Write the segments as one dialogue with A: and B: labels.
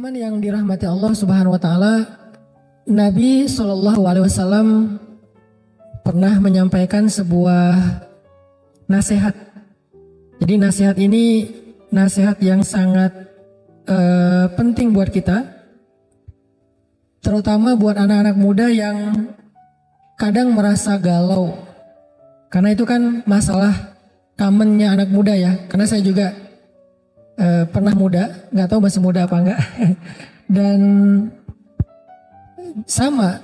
A: Teman-teman yang dirahmati Allah Subhanahu wa taala, Nabi Shallallahu alaihi wasallam pernah menyampaikan sebuah nasihat. Jadi nasihat ini nasihat yang sangat penting buat kita, terutama buat anak-anak muda yang kadang merasa galau. Karena itu kan masalah commonnya anak muda ya. Karena saya juga pernah muda, nggak tahu masih muda apa enggak. Dan sama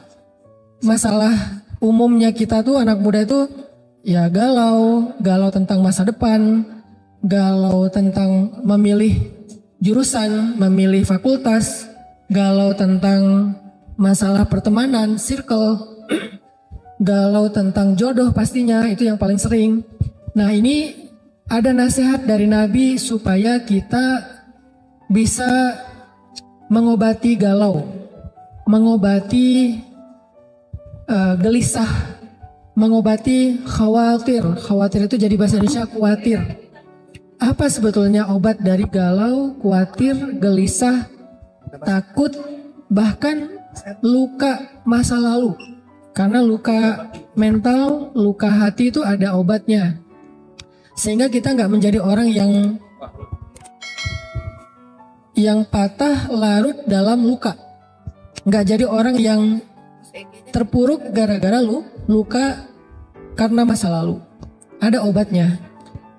A: masalah umumnya kita tuh anak muda itu ya galau tentang masa depan, galau tentang memilih jurusan, memilih fakultas, galau tentang masalah pertemanan, circle, galau tentang jodoh pastinya itu yang paling sering. Nah ini ada nasihat dari Nabi supaya kita bisa mengobati galau, mengobati gelisah, mengobati khawatir. Khawatir itu jadi bahasa Indonesia khawatir. Apa sebetulnya obat dari galau, khawatir, gelisah, takut, bahkan luka masa lalu? Karena luka mental, luka hati itu ada obatnya. Sehingga kita nggak menjadi orang yang patah larut dalam luka. Nggak jadi orang yang terpuruk gara-gara luka karena masa lalu. Ada obatnya.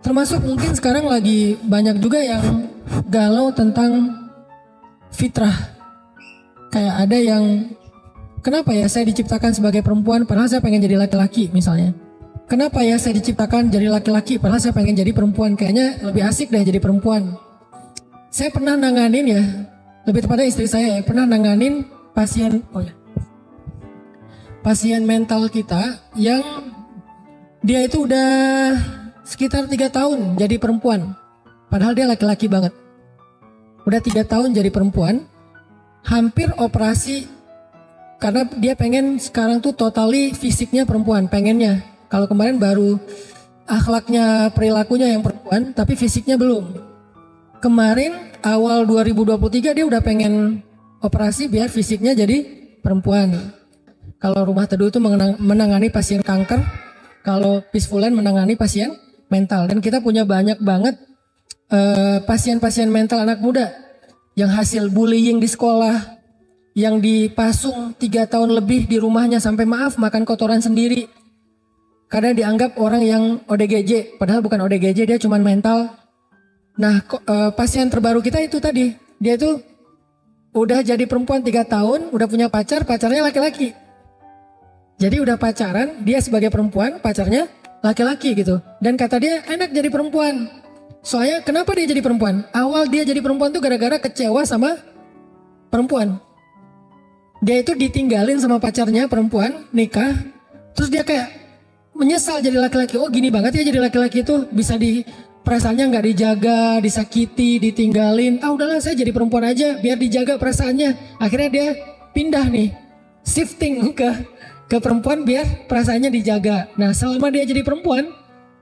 A: Termasuk mungkin sekarang lagi banyak juga yang galau tentang fitrah. Kayak ada yang, kenapa ya saya diciptakan sebagai perempuan padahal saya pengen jadi laki-laki misalnya. Kenapa ya saya diciptakan jadi laki-laki padahal saya pengen jadi perempuan. Kayaknya lebih asik deh jadi perempuan. Saya pernah nanganin ya, lebih tepatnya istri saya ya, pernah nanganin pasien mental kita yang dia itu udah sekitar 3 tahun jadi perempuan. Padahal dia laki-laki banget. Udah 3 tahun jadi perempuan, hampir operasi karena dia pengen sekarang tuh totally fisiknya perempuan, pengennya. Kalau kemarin baru akhlaknya, perilakunya yang perempuan, tapi fisiknya belum. Kemarin awal 2023 dia udah pengen operasi biar fisiknya jadi perempuan. Kalau Rumah Teduh itu menangani pasien kanker, kalau Peacefulan menangani pasien mental. Dan kita punya banyak banget pasien-pasien mental anak muda yang hasil bullying di sekolah, yang dipasung 3 tahun lebih di rumahnya sampai maaf makan kotoran sendiri. Karena dianggap orang yang ODGJ, padahal bukan ODGJ, dia cuma mental. Nah pasien terbaru kita itu tadi, dia itu udah jadi perempuan 3 tahun, udah punya pacar, pacarnya laki-laki. Jadi udah pacaran, dia sebagai perempuan, pacarnya laki-laki gitu. Dan kata dia enak jadi perempuan. Soalnya kenapa dia jadi perempuan? Awal dia jadi perempuan tuh gara-gara kecewa sama perempuan. Dia itu ditinggalin sama pacarnya perempuan, nikah, terus dia kayak menyesal jadi laki-laki. Oh gini banget ya jadi laki-laki itu bisa perasaannya nggak dijaga, disakiti, ditinggalin. Ah udahlah saya jadi perempuan aja biar dijaga perasaannya. Akhirnya dia pindah nih, shifting ke perempuan biar perasaannya dijaga. Nah selama dia jadi perempuan,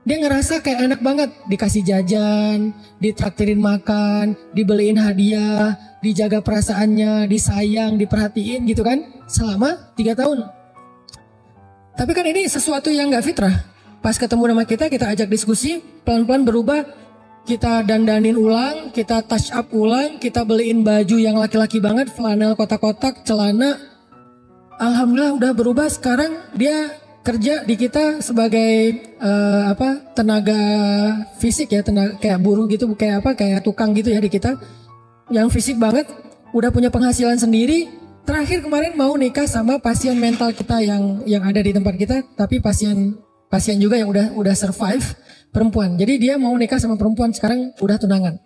A: dia ngerasa kayak enak banget. Dikasih jajan, ditraktirin makan, dibeliin hadiah, dijaga perasaannya, disayang, diperhatiin gitu kan. Selama 3 tahun. Tapi kan ini sesuatu yang gak fitrah. Pas ketemu sama kita ajak diskusi, pelan-pelan berubah. Kita dandanin ulang, kita touch up ulang, kita beliin baju yang laki-laki banget, flanel kotak-kotak, celana. Alhamdulillah udah berubah. Sekarang dia kerja di kita sebagai tenaga fisik ya, tenaga kayak buruh gitu, kayak tukang gitu ya di kita. Yang fisik banget, udah punya penghasilan sendiri. Terakhir kemarin mau nikah sama pasien mental kita yang ada di tempat kita, tapi pasien juga yang udah survive, perempuan. Jadi dia mau nikah sama perempuan, sekarang udah tunangan.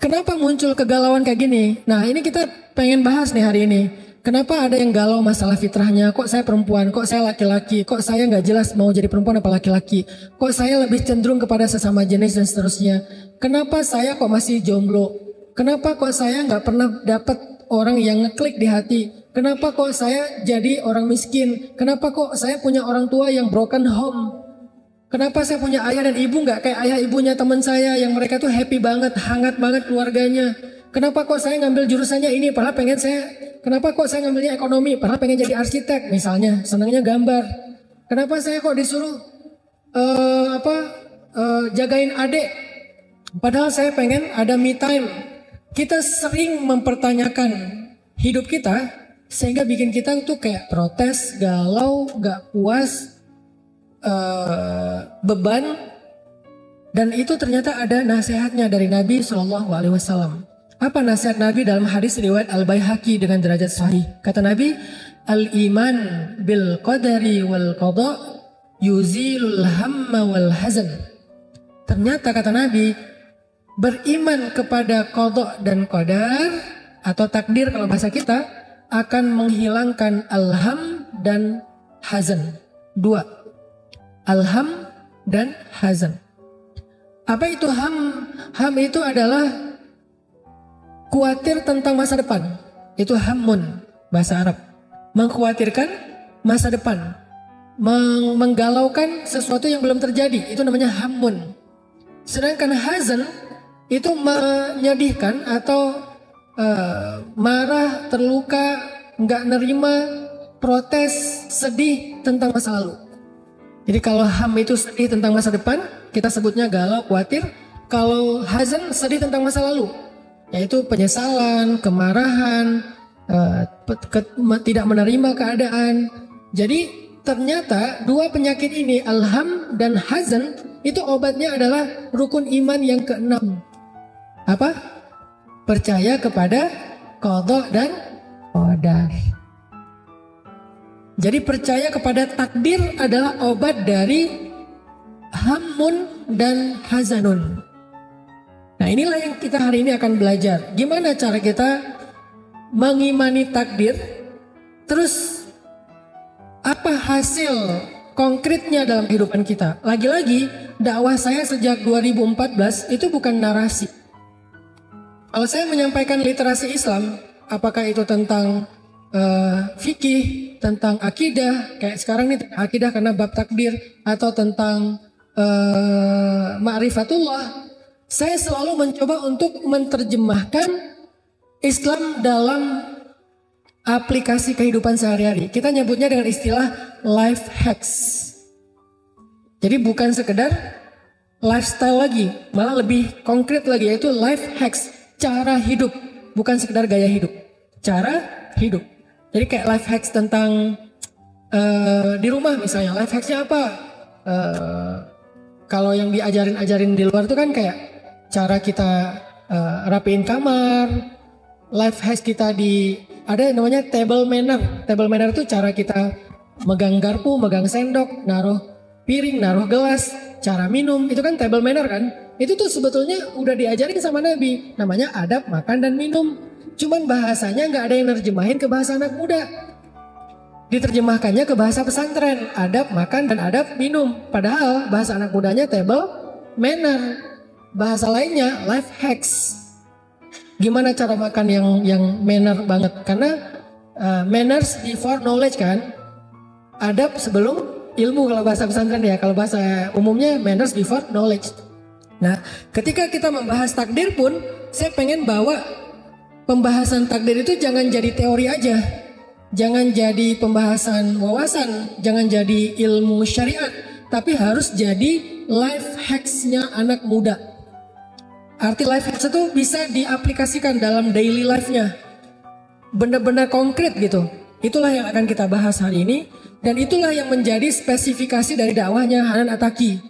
A: Kenapa muncul kegalauan kayak gini? Nah ini kita pengen bahas nih hari ini. Kenapa ada yang galau masalah fitrahnya? Kok saya perempuan? Kok saya laki-laki? Kok saya nggak jelas mau jadi perempuan apa laki-laki? Kok saya lebih cenderung kepada sesama jenis dan seterusnya? Kenapa saya kok masih jomblo? Kenapa kok saya nggak pernah dapat orang yang ngeklik di hati? Kenapa kok saya jadi orang miskin? Kenapa kok saya punya orang tua yang broken home? Kenapa saya punya ayah dan ibu nggak kayak ayah ibunya teman saya yang mereka tuh happy banget, hangat banget keluarganya? kenapa kok saya ngambil jurusannya ini, padahal kenapa kok saya ngambilnya ekonomi, padahal pengen jadi arsitek misalnya, senangnya gambar. Kenapa saya kok disuruh jagain adik, padahal saya pengen ada me time. Kita sering mempertanyakan hidup kita, sehingga bikin kita tuh kayak protes, galau, gak puas, beban. Dan itu ternyata ada nasihatnya dari Nabi SAW. Apa nasihat Nabi dalam hadis riwayat Al-Baihaqi dengan derajat sahih? Kata Nabi, al-iman bil qadari wal qada yuzilul hamma wal hazan. Ternyata kata Nabi, beriman kepada qada dan qadar atau takdir kalau bahasa kita akan menghilangkan alham dan hazan. Dua, alham dan hazan. Apa itu ham? Ham itu adalah khawatir tentang masa depan. Itu hamun, bahasa Arab. Mengkhawatirkan masa depan. Menggalaukan sesuatu yang belum terjadi. Itu namanya hamun. Sedangkan hazan itu menyedihkan atau marah, terluka, nggak nerima, protes, sedih tentang masa lalu. Jadi kalau ham itu sedih tentang masa depan, kita sebutnya galau, khawatir. Kalau hazan sedih tentang masa lalu, yaitu penyesalan, kemarahan, tidak menerima keadaan. Jadi ternyata dua penyakit ini, alham dan hazan, itu obatnya adalah rukun iman yang keenam. Apa? Percaya kepada qada dan qadar. Jadi percaya kepada takdir adalah obat dari hamun dan hazanun. Nah, inilah yang kita hari ini akan belajar. Gimana cara kita mengimani takdir? Terus apa hasil konkretnya dalam kehidupan kita? Lagi-lagi dakwah saya sejak 2014 itu bukan narasi. Kalau saya menyampaikan literasi Islam, apakah itu tentang fikih, tentang akidah, kayak sekarang nih akidah karena bab takdir, atau tentang ma'rifatullah, saya selalu mencoba untuk menerjemahkan Islam dalam aplikasi kehidupan sehari-hari. Kita nyebutnya dengan istilah life hacks. Jadi bukan sekedar lifestyle lagi, malah lebih konkret lagi, yaitu life hacks, cara hidup, bukan sekedar gaya hidup, cara hidup. Jadi kayak life hacks tentang di rumah misalnya, life hacksnya apa? Kalau yang diajarin di luar itu kan kayak cara kita rapiin kamar. Life hacks kita ada namanya table manner. Table manner itu cara kita megang garpu, megang sendok, naruh piring, naruh gelas, cara minum. Itu kan table manner kan? Itu tuh sebetulnya udah diajarin sama Nabi. Namanya adab makan dan minum. Cuman bahasanya nggak ada yang nerjemahin ke bahasa anak muda. Diterjemahkannya ke bahasa pesantren, adab makan dan adab minum. Padahal bahasa anak mudanya table manner. Bahasa lainnya life hacks. Gimana cara makan yang manner banget? Karena manners before knowledge kan. Adab sebelum ilmu kalau bahasa pesantren ya. Kalau bahasa umumnya manners before knowledge. Nah, ketika kita membahas takdir pun, saya pengen bawa pembahasan takdir itu jangan jadi teori aja. Jangan jadi pembahasan wawasan, jangan jadi ilmu syariat, tapi harus jadi life hacks-nya anak muda. Arti life hacks itu bisa diaplikasikan dalam daily life-nya. Benar-benar konkret gitu. Itulah yang akan kita bahas hari ini, dan itulah yang menjadi spesifikasi dari dakwahnya Hanan Attaqi.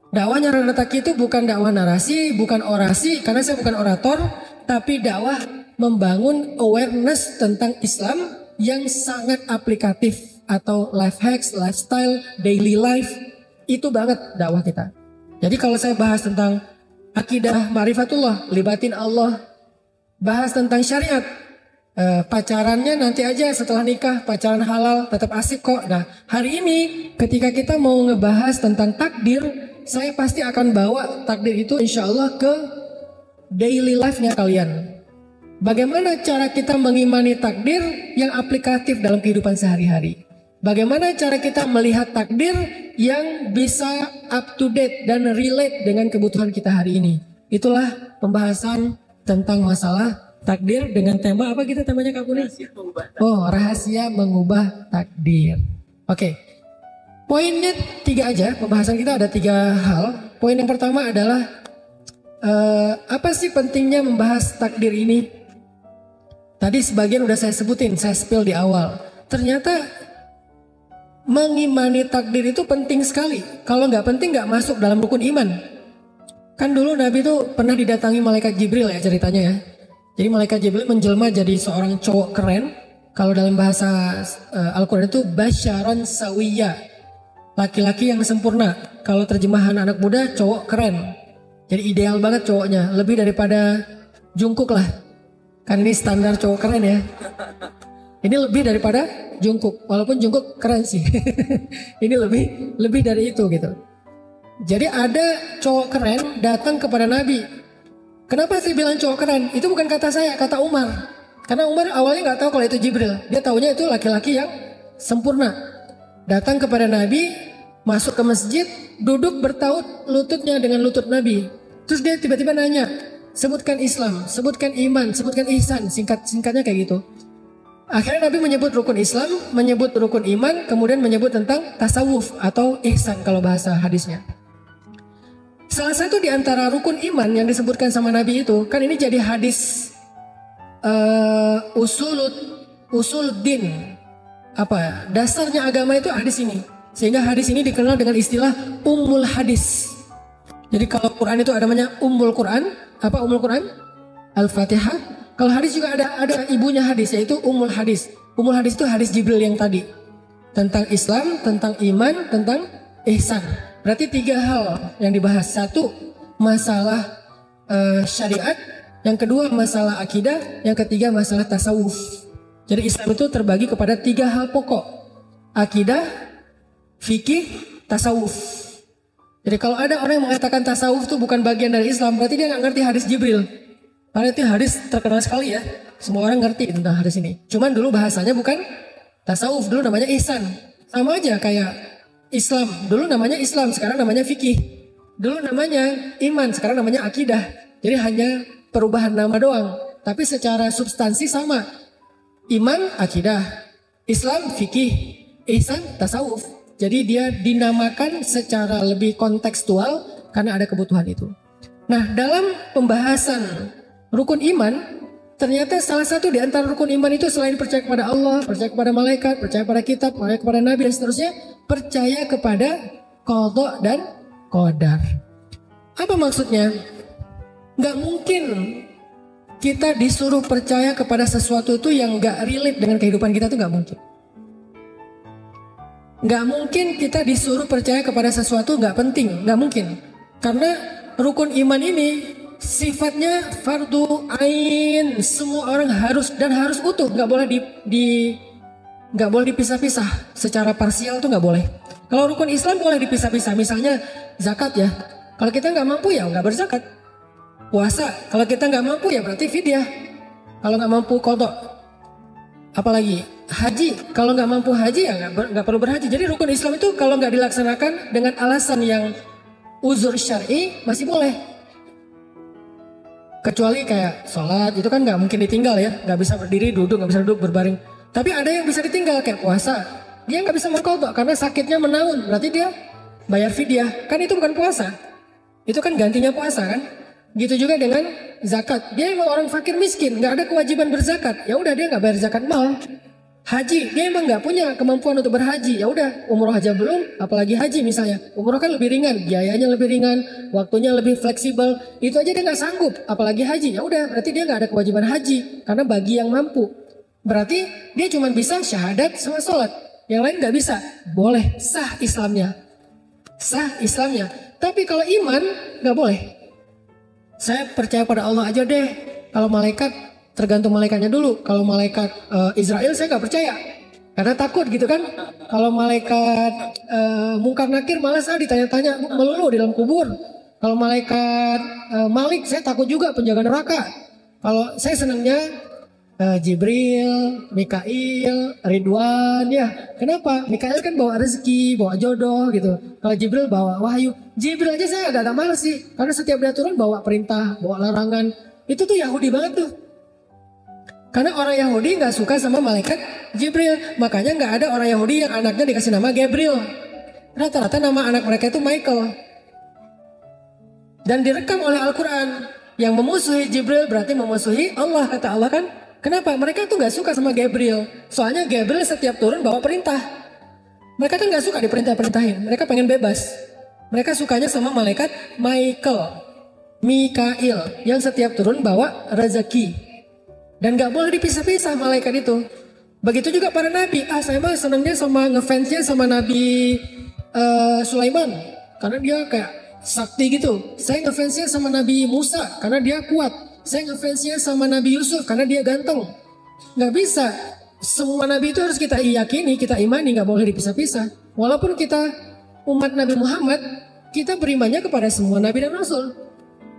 A: Dakwahnya Hanan Attaqi itu bukan dakwah narasi, bukan orasi, karena saya bukan orator, tapi dakwah membangun awareness tentang Islam yang sangat aplikatif, atau life hacks, lifestyle, daily life. Itu banget dakwah kita. Jadi kalau saya bahas tentang akidah ma'rifatullah, libatin Allah, bahas tentang syariat, pacarannya nanti aja setelah nikah, pacaran halal tetap asik kok. Nah, hari ini ketika kita mau ngebahas tentang takdir, saya pasti akan bawa takdir itu insya Allah ke daily life-nya kalian. Bagaimana cara kita mengimani takdir yang aplikatif dalam kehidupan sehari-hari? Bagaimana cara kita melihat takdir yang bisa up to date dan relate dengan kebutuhan kita hari ini? Itulah pembahasan tentang masalah takdir dengan tema apa kita temanya Kak Puni? Oh, rahasia mengubah takdir. Oke. Poinnya 3 aja, pembahasan kita ada 3 hal. Poin yang pertama adalah apa sih pentingnya membahas takdir ini? Tadi sebagian udah saya sebutin, saya spill di awal. Ternyata mengimani takdir itu penting sekali. Kalau nggak penting nggak masuk dalam rukun iman. Kan dulu Nabi itu pernah didatangi malaikat Jibril ya ceritanya ya. Jadi malaikat Jibril menjelma jadi seorang cowok keren. Kalau dalam bahasa Al-Quran itu basyaron sawiyya. Laki-laki yang sempurna. Kalau terjemahan anak muda, cowok keren. Jadi ideal banget cowoknya. Lebih daripada Jungkook lah. Kan ini standar cowok keren ya. Ini lebih daripada Jungkook. Walaupun Jungkook keren sih. Ini lebih dari itu gitu. Jadi ada cowok keren datang kepada Nabi. Kenapa saya bilang cowok keren? Itu bukan kata saya, kata Umar. Karena Umar awalnya nggak tahu kalau itu Jibril. Dia taunya itu laki-laki yang sempurna. Datang kepada Nabi, masuk ke masjid, duduk bertaut lututnya dengan lutut Nabi. Terus dia tiba-tiba nanya, sebutkan Islam, sebutkan iman, sebutkan ihsan, singkatnya kayak gitu. Akhirnya Nabi menyebut rukun Islam, menyebut rukun iman, kemudian menyebut tentang tasawuf atau ihsan kalau bahasa hadisnya. Salah satu di antara rukun iman yang disebutkan sama Nabi itu, kan ini jadi hadis usuluddin. Apa dasarnya agama itu hadis ini, sehingga hadis ini dikenal dengan istilah ummul hadis. Jadi kalau Quran itu ada namanya ummul Quran, apa ummul Quran? Al-Fatihah. Kalau hadis juga ada ibunya hadis, yaitu ummul hadis. Ummul hadis itu hadis Jibril yang tadi tentang Islam, tentang iman, tentang ihsan. Berarti 3 hal yang dibahas. 1 masalah syariat, yang kedua masalah akidah, yang ketiga masalah tasawuf. Jadi Islam itu terbagi kepada 3 hal pokok. Akidah, fikih, tasawuf. Jadi kalau ada orang yang mengatakan tasawuf itu bukan bagian dari Islam, berarti dia nggak ngerti hadis Jibril. Karena itu hadis terkenal sekali ya. Semua orang ngerti tentang hadis ini. Cuman dulu bahasanya bukan tasawuf, dulu namanya ihsan. Sama aja kayak Islam. Dulu namanya Islam, sekarang namanya fikih. Dulu namanya iman, sekarang namanya akidah. Jadi hanya perubahan nama doang. Tapi secara substansi sama. Iman, akidah, Islam, fikih, ihsan, tasawuf. Jadi dia dinamakan secara lebih kontekstual karena ada kebutuhan itu. Nah, dalam pembahasan rukun iman, ternyata salah satu di antara rukun iman itu selain percaya kepada Allah, percaya kepada malaikat, percaya kepada kitab, percaya kepada nabi dan seterusnya, percaya kepada qadha dan qadar. Apa maksudnya? Gak mungkin kita disuruh percaya kepada sesuatu itu yang gak relate dengan kehidupan kita, tuh gak mungkin. Gak mungkin kita disuruh percaya kepada sesuatu gak penting, gak mungkin. Karena rukun iman ini sifatnya fardu ain, semua orang harus dan harus utuh, gak boleh gak boleh dipisah-pisah. Secara parsial tuh gak boleh. Kalau rukun Islam boleh dipisah-pisah, misalnya zakat ya. Kalau kita gak mampu ya gak berzakat. Puasa, kalau kita nggak mampu ya berarti fidyah. Kalau nggak mampu qadha. Apalagi haji, kalau nggak mampu haji ya nggak perlu berhaji. Jadi rukun Islam itu kalau nggak dilaksanakan dengan alasan yang uzur syar'i masih boleh. Kecuali kayak sholat itu kan nggak mungkin ditinggal ya, nggak bisa berdiri, duduk, nggak bisa duduk berbaring. Tapi ada yang bisa ditinggal kayak puasa, dia nggak bisa mengqadha karena sakitnya menaun, berarti dia bayar fidyah. Kan itu bukan puasa, itu kan gantinya puasa kan. Gitu juga dengan zakat. Dia emang orang fakir miskin, nggak ada kewajiban berzakat. Ya udah dia nggak bayar zakat mal. Haji, dia emang nggak punya kemampuan untuk berhaji. Ya udah, umroh aja belum, apalagi haji misalnya. Umroh kan lebih ringan, biayanya lebih ringan, waktunya lebih fleksibel. Itu aja dia nggak sanggup, apalagi haji. Ya udah, berarti dia nggak ada kewajiban haji karena bagi yang mampu. Berarti dia cuma bisa syahadat sama sholat. Yang lain nggak bisa. Boleh, sah Islamnya. Sah Islamnya. Tapi kalau iman nggak boleh. Saya percaya pada Allah aja deh. Kalau malaikat tergantung malaikatnya dulu. Kalau malaikat Israel saya nggak percaya karena takut gitu kan. Kalau malaikat Mungkar Nakir malas ditanya-tanya melulu di dalam kubur. Kalau malaikat Malik saya takut juga, penjaga neraka. Kalau saya senangnya Jibril, Mikail, Ridwan ya. Kenapa? Mikail kan bawa rezeki, bawa jodoh gitu. Kalau Jibril bawa wahyu. Jibril aja saya agak males sih. Karena setiap dia turun bawa perintah, bawa larangan. Itu tuh Yahudi banget tuh. Karena orang Yahudi nggak suka sama malaikat Jibril. Makanya nggak ada orang Yahudi yang anaknya dikasih nama Gabriel. Rata-rata nama anak mereka itu Michael. Dan direkam oleh Al-Quran. Yang memusuhi Jibril berarti memusuhi Allah. Kata Allah kan. Kenapa? Mereka tuh nggak suka sama Gabriel. Soalnya Gabriel setiap turun bawa perintah. Mereka kan nggak suka diperintah-perintahin. Mereka pengen bebas. Mereka sukanya sama malaikat Mikail. Yang setiap turun bawa rezeki. Dan gak boleh dipisah-pisah malaikat itu. Begitu juga para nabi. Saya mah senangnya sama ngefansnya sama Nabi Sulaiman. Karena dia kayak sakti gitu. Saya ngefansnya sama Nabi Musa. Karena dia kuat. Saya ngefansnya sama Nabi Yusuf. Karena dia ganteng. Gak bisa. Semua nabi itu harus kita yakini, kita imani. Gak boleh dipisah-pisah. Walaupun kita umat Nabi Muhammad, kita berimannya kepada semua nabi dan rasul.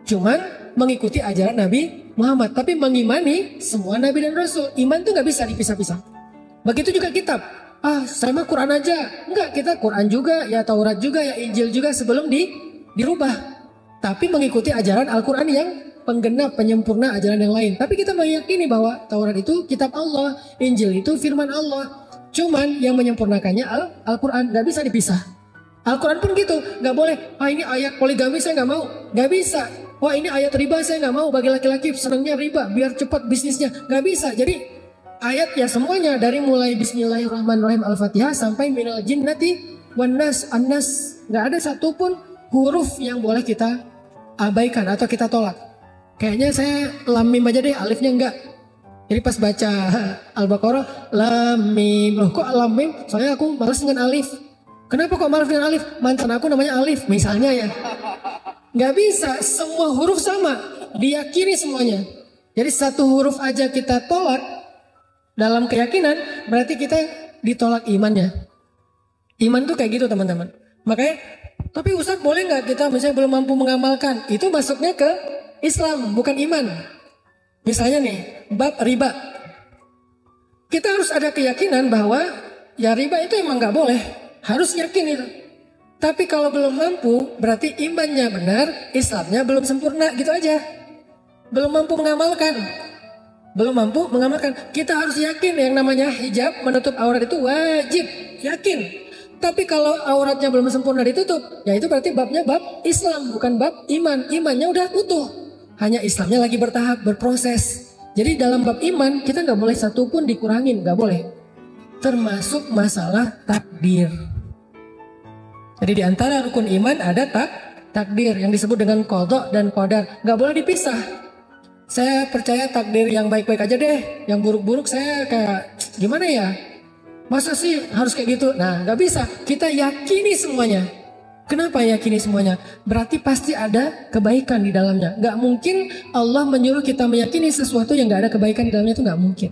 A: Cuman mengikuti ajaran Nabi Muhammad. Tapi mengimani semua nabi dan rasul. Iman tuh gak bisa dipisah-pisah. Begitu juga kitab. Saya mah Quran aja. Enggak, kita Quran juga, ya Taurat juga, ya Injil juga sebelum dirubah. Tapi mengikuti ajaran Al-Quran yang penggenap, penyempurna ajaran yang lain. Tapi kita meyakini bahwa Taurat itu kitab Allah. Injil itu firman Allah. Cuman yang menyempurnakannya Al-Quran. Gak bisa dipisah. Al-Quran pun gitu. Gak boleh, ini ayat poligami saya gak mau. Gak bisa. Wah ini ayat riba saya nggak mau, bagi laki-laki senangnya riba biar cepat bisnisnya. Nggak bisa. Jadi ayat ya semuanya dari mulai Bismillahirrahmanirrahim Al-Fatihah sampai minal jinnati wan nas an-nas. Nggak ada satupun huruf yang boleh kita abaikan atau kita tolak. Kayaknya saya lam mim aja deh, alifnya enggak. Jadi pas baca Al-Baqarah lam mim, loh kok lam mim? Soalnya aku malas dengan alif. Kenapa kok malas dengan alif? Mantan aku namanya Alif misalnya ya. Gak bisa, semua huruf sama, diyakini semuanya. Jadi satu huruf aja kita tolak dalam keyakinan, berarti kita ditolak imannya. Iman tuh kayak gitu teman-teman. Makanya, tapi Ustadz boleh gak kita misalnya belum mampu mengamalkan? Itu masuknya ke Islam, bukan iman. Misalnya nih, bab riba. Kita harus ada keyakinan bahwa ya riba itu emang gak boleh. Harus yakin itu. Tapi kalau belum mampu, berarti imannya benar, Islamnya belum sempurna, gitu aja. Belum mampu mengamalkan. Belum mampu mengamalkan. Kita harus yakin yang namanya hijab menutup aurat itu wajib. Yakin. Tapi kalau auratnya belum sempurna ditutup, ya itu berarti babnya bab Islam, bukan bab iman. Imannya udah utuh. Hanya Islamnya lagi bertahap, berproses. Jadi dalam bab iman, kita nggak boleh satu pun dikurangin, nggak boleh. Termasuk masalah takdir. Jadi di antara rukun iman ada takdir yang disebut dengan qadha dan qadar. Gak boleh dipisah. Saya percaya takdir yang baik-baik aja deh. Yang buruk-buruk saya kayak gimana ya? Masa sih harus kayak gitu? Nah gak bisa. Kita yakini semuanya. Kenapa yakini semuanya? Berarti pasti ada kebaikan di dalamnya. Gak mungkin Allah menyuruh kita meyakini sesuatu yang gak ada kebaikan di dalamnya, itu gak mungkin.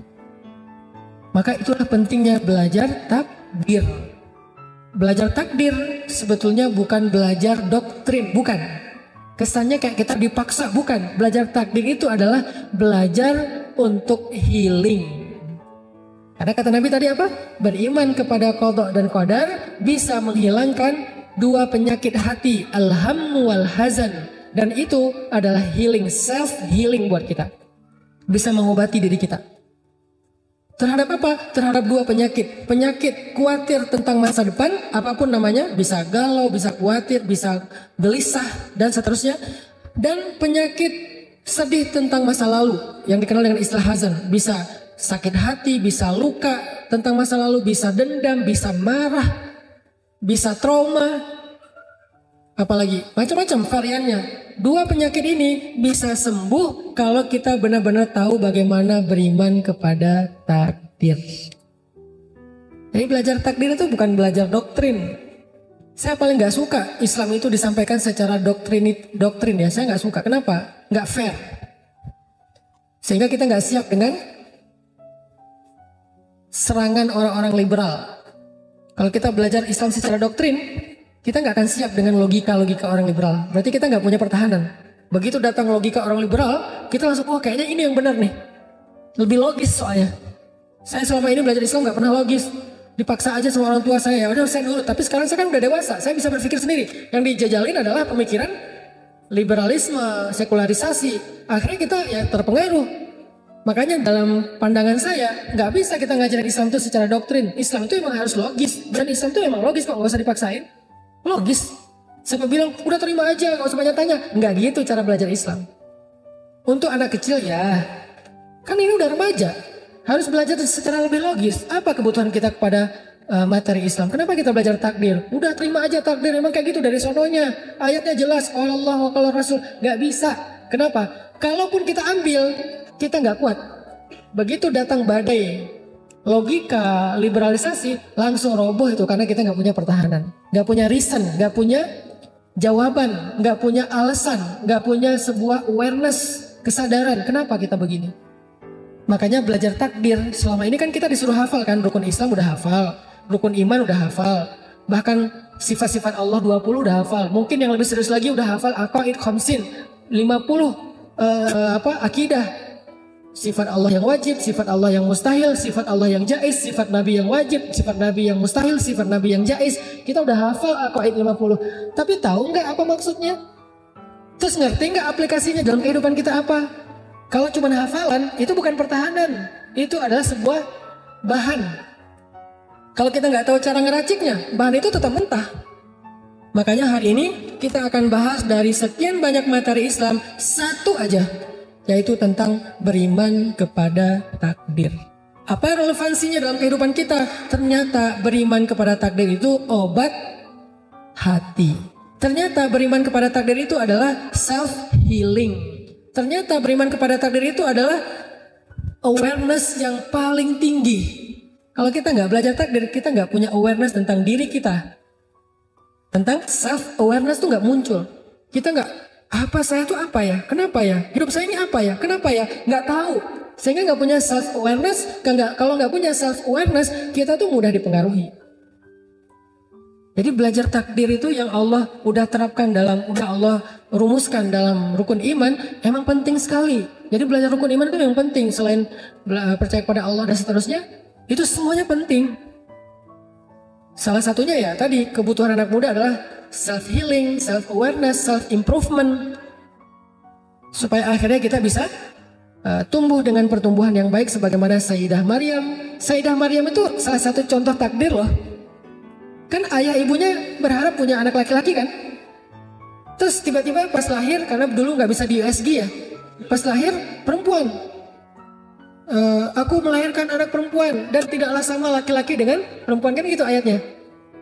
A: Maka itulah pentingnya belajar takdir. Belajar takdir sebetulnya bukan belajar doktrin, bukan. Kesannya kayak kita dipaksa, bukan. Belajar takdir itu adalah belajar untuk healing. Karena kata Nabi tadi apa? Beriman kepada qadha dan qadar bisa menghilangkan dua penyakit hati, al-hammu wal hazan. Dan itu adalah healing, self healing buat kita. Bisa mengobati diri kita. Terhadap apa? Terhadap dua penyakit. Penyakit khawatir tentang masa depan, apapun namanya, bisa galau, bisa khawatir, bisa gelisah, dan seterusnya. Dan penyakit sedih tentang masa lalu, yang dikenal dengan istilah hazan. Bisa sakit hati, bisa luka tentang masa lalu, bisa dendam, bisa marah, bisa trauma, apalagi macam-macam variannya. Dua penyakit ini bisa sembuh kalau kita benar-benar tahu bagaimana beriman kepada takdir. Jadi belajar takdir itu bukan belajar doktrin. Saya paling gak suka Islam itu disampaikan secara doktrin ya. Saya gak suka. Kenapa? Gak fair. Sehingga kita gak siap dengan serangan orang-orang liberal. Kalau kita belajar Islam secara doktrin, kita nggak akan siap dengan logika-logika orang liberal. Berarti kita nggak punya pertahanan. Begitu datang logika orang liberal, kita langsung, oh kayaknya ini yang benar nih. Lebih logis soalnya. Saya selama ini belajar Islam nggak pernah logis. Dipaksa aja sama orang tua saya, ya udah saya nurut. Tapi sekarang saya kan udah dewasa, saya bisa berpikir sendiri. Yang dijajalin adalah pemikiran liberalisme, sekularisasi. Akhirnya kita ya terpengaruh. Makanya dalam pandangan saya, nggak bisa kita ngajarin Islam itu secara doktrin. Islam itu emang harus logis. Dan Islam itu emang logis kok, nggak usah dipaksain. Logis. Siapa bilang, udah terima aja, nggak usah banyak tanya. Nggak gitu cara belajar Islam. Untuk anak kecil ya, kan ini udah remaja. Harus belajar secara lebih logis. Apa kebutuhan kita kepada materi Islam? Kenapa kita belajar takdir? Udah terima aja takdir, emang kayak gitu dari sononya. Ayatnya jelas, Allah, kalau Rasul. Nggak bisa. Kenapa? Kalaupun kita ambil, kita nggak kuat. Begitu datang badai logika liberalisasi, langsung roboh itu karena kita nggak punya pertahanan, nggak punya reason, nggak punya jawaban, nggak punya alasan, nggak punya sebuah awareness, kesadaran kenapa kita begini. Makanya belajar takdir selama ini kan kita disuruh hafal kan, rukun Islam udah hafal, rukun iman udah hafal, bahkan sifat-sifat Allah 20 udah hafal, mungkin yang lebih serius lagi udah hafal aqaid khamsin 50 akidah, sifat Allah yang wajib, sifat Allah yang mustahil, sifat Allah yang jaiz, sifat Nabi yang wajib, sifat Nabi yang mustahil, sifat Nabi yang jaiz. Kita udah hafal aqaid 50. Tapi tahu nggak apa maksudnya? Terus ngerti nggak aplikasinya dalam kehidupan kita apa? Kalau cuma hafalan itu bukan pertahanan, itu adalah sebuah bahan. Kalau kita nggak tahu cara ngeraciknya, bahan itu tetap mentah. Makanya hari ini kita akan bahas dari sekian banyak materi Islam satu aja, yaitu tentang beriman kepada takdir. Apa relevansinya dalam kehidupan kita? Ternyata beriman kepada takdir itu obat hati. Ternyata beriman kepada takdir itu adalah self healing. Ternyata beriman kepada takdir itu adalah awareness yang paling tinggi. Kalau kita nggak belajar takdir, kita nggak punya awareness tentang diri kita. Tentang self awareness tuh nggak muncul. Kita nggak, apa saya tuh apa ya? Kenapa ya? Hidup saya ini apa ya? Kenapa ya? Nggak tahu. Sehingga nggak punya self awareness. Kalau nggak punya self awareness, kita tuh mudah dipengaruhi. Jadi belajar takdir itu yang Allah udah terapkan udah Allah rumuskan dalam rukun iman, emang penting sekali. Jadi belajar rukun iman itu yang penting, selain percaya kepada Allah dan seterusnya, itu semuanya penting. Salah satunya ya tadi, kebutuhan anak muda adalah self healing, self awareness, self improvement, supaya akhirnya kita bisa tumbuh dengan pertumbuhan yang baik sebagaimana Sayyidah Maryam. Sayyidah Maryam itu salah satu contoh takdir loh. Kan ayah ibunya berharap punya anak laki-laki kan. Terus tiba-tiba pas lahir, karena dulu nggak bisa di USG ya, pas lahir perempuan. Aku melahirkan anak perempuan dan tidaklah sama laki-laki dengan perempuan, kan gitu ayatnya.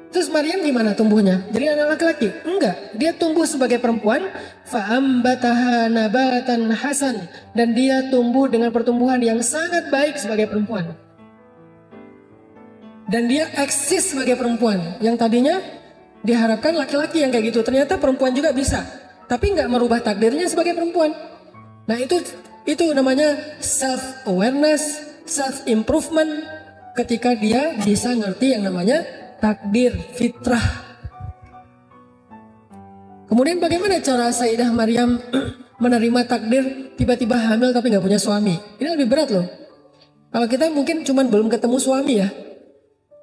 A: Terus Maryam gimana tumbuhnya? Jadi anak laki-laki? Enggak, dia tumbuh sebagai perempuan. Fa'ambataha nabatan hasan, dan dia tumbuh dengan pertumbuhan yang sangat baik sebagai perempuan. Dan dia eksis sebagai perempuan. Yang tadinya diharapkan laki-laki yang kayak gitu, ternyata perempuan juga bisa. Tapi nggak merubah takdirnya sebagai perempuan. Nah itu namanya self awareness, self improvement, ketika dia bisa ngerti yang namanya takdir, fitrah. Kemudian bagaimana cara Sayyidah Maryam menerima takdir tiba-tiba hamil tapi nggak punya suami? Ini lebih berat loh. Kalau kita mungkin cuman belum ketemu suami ya.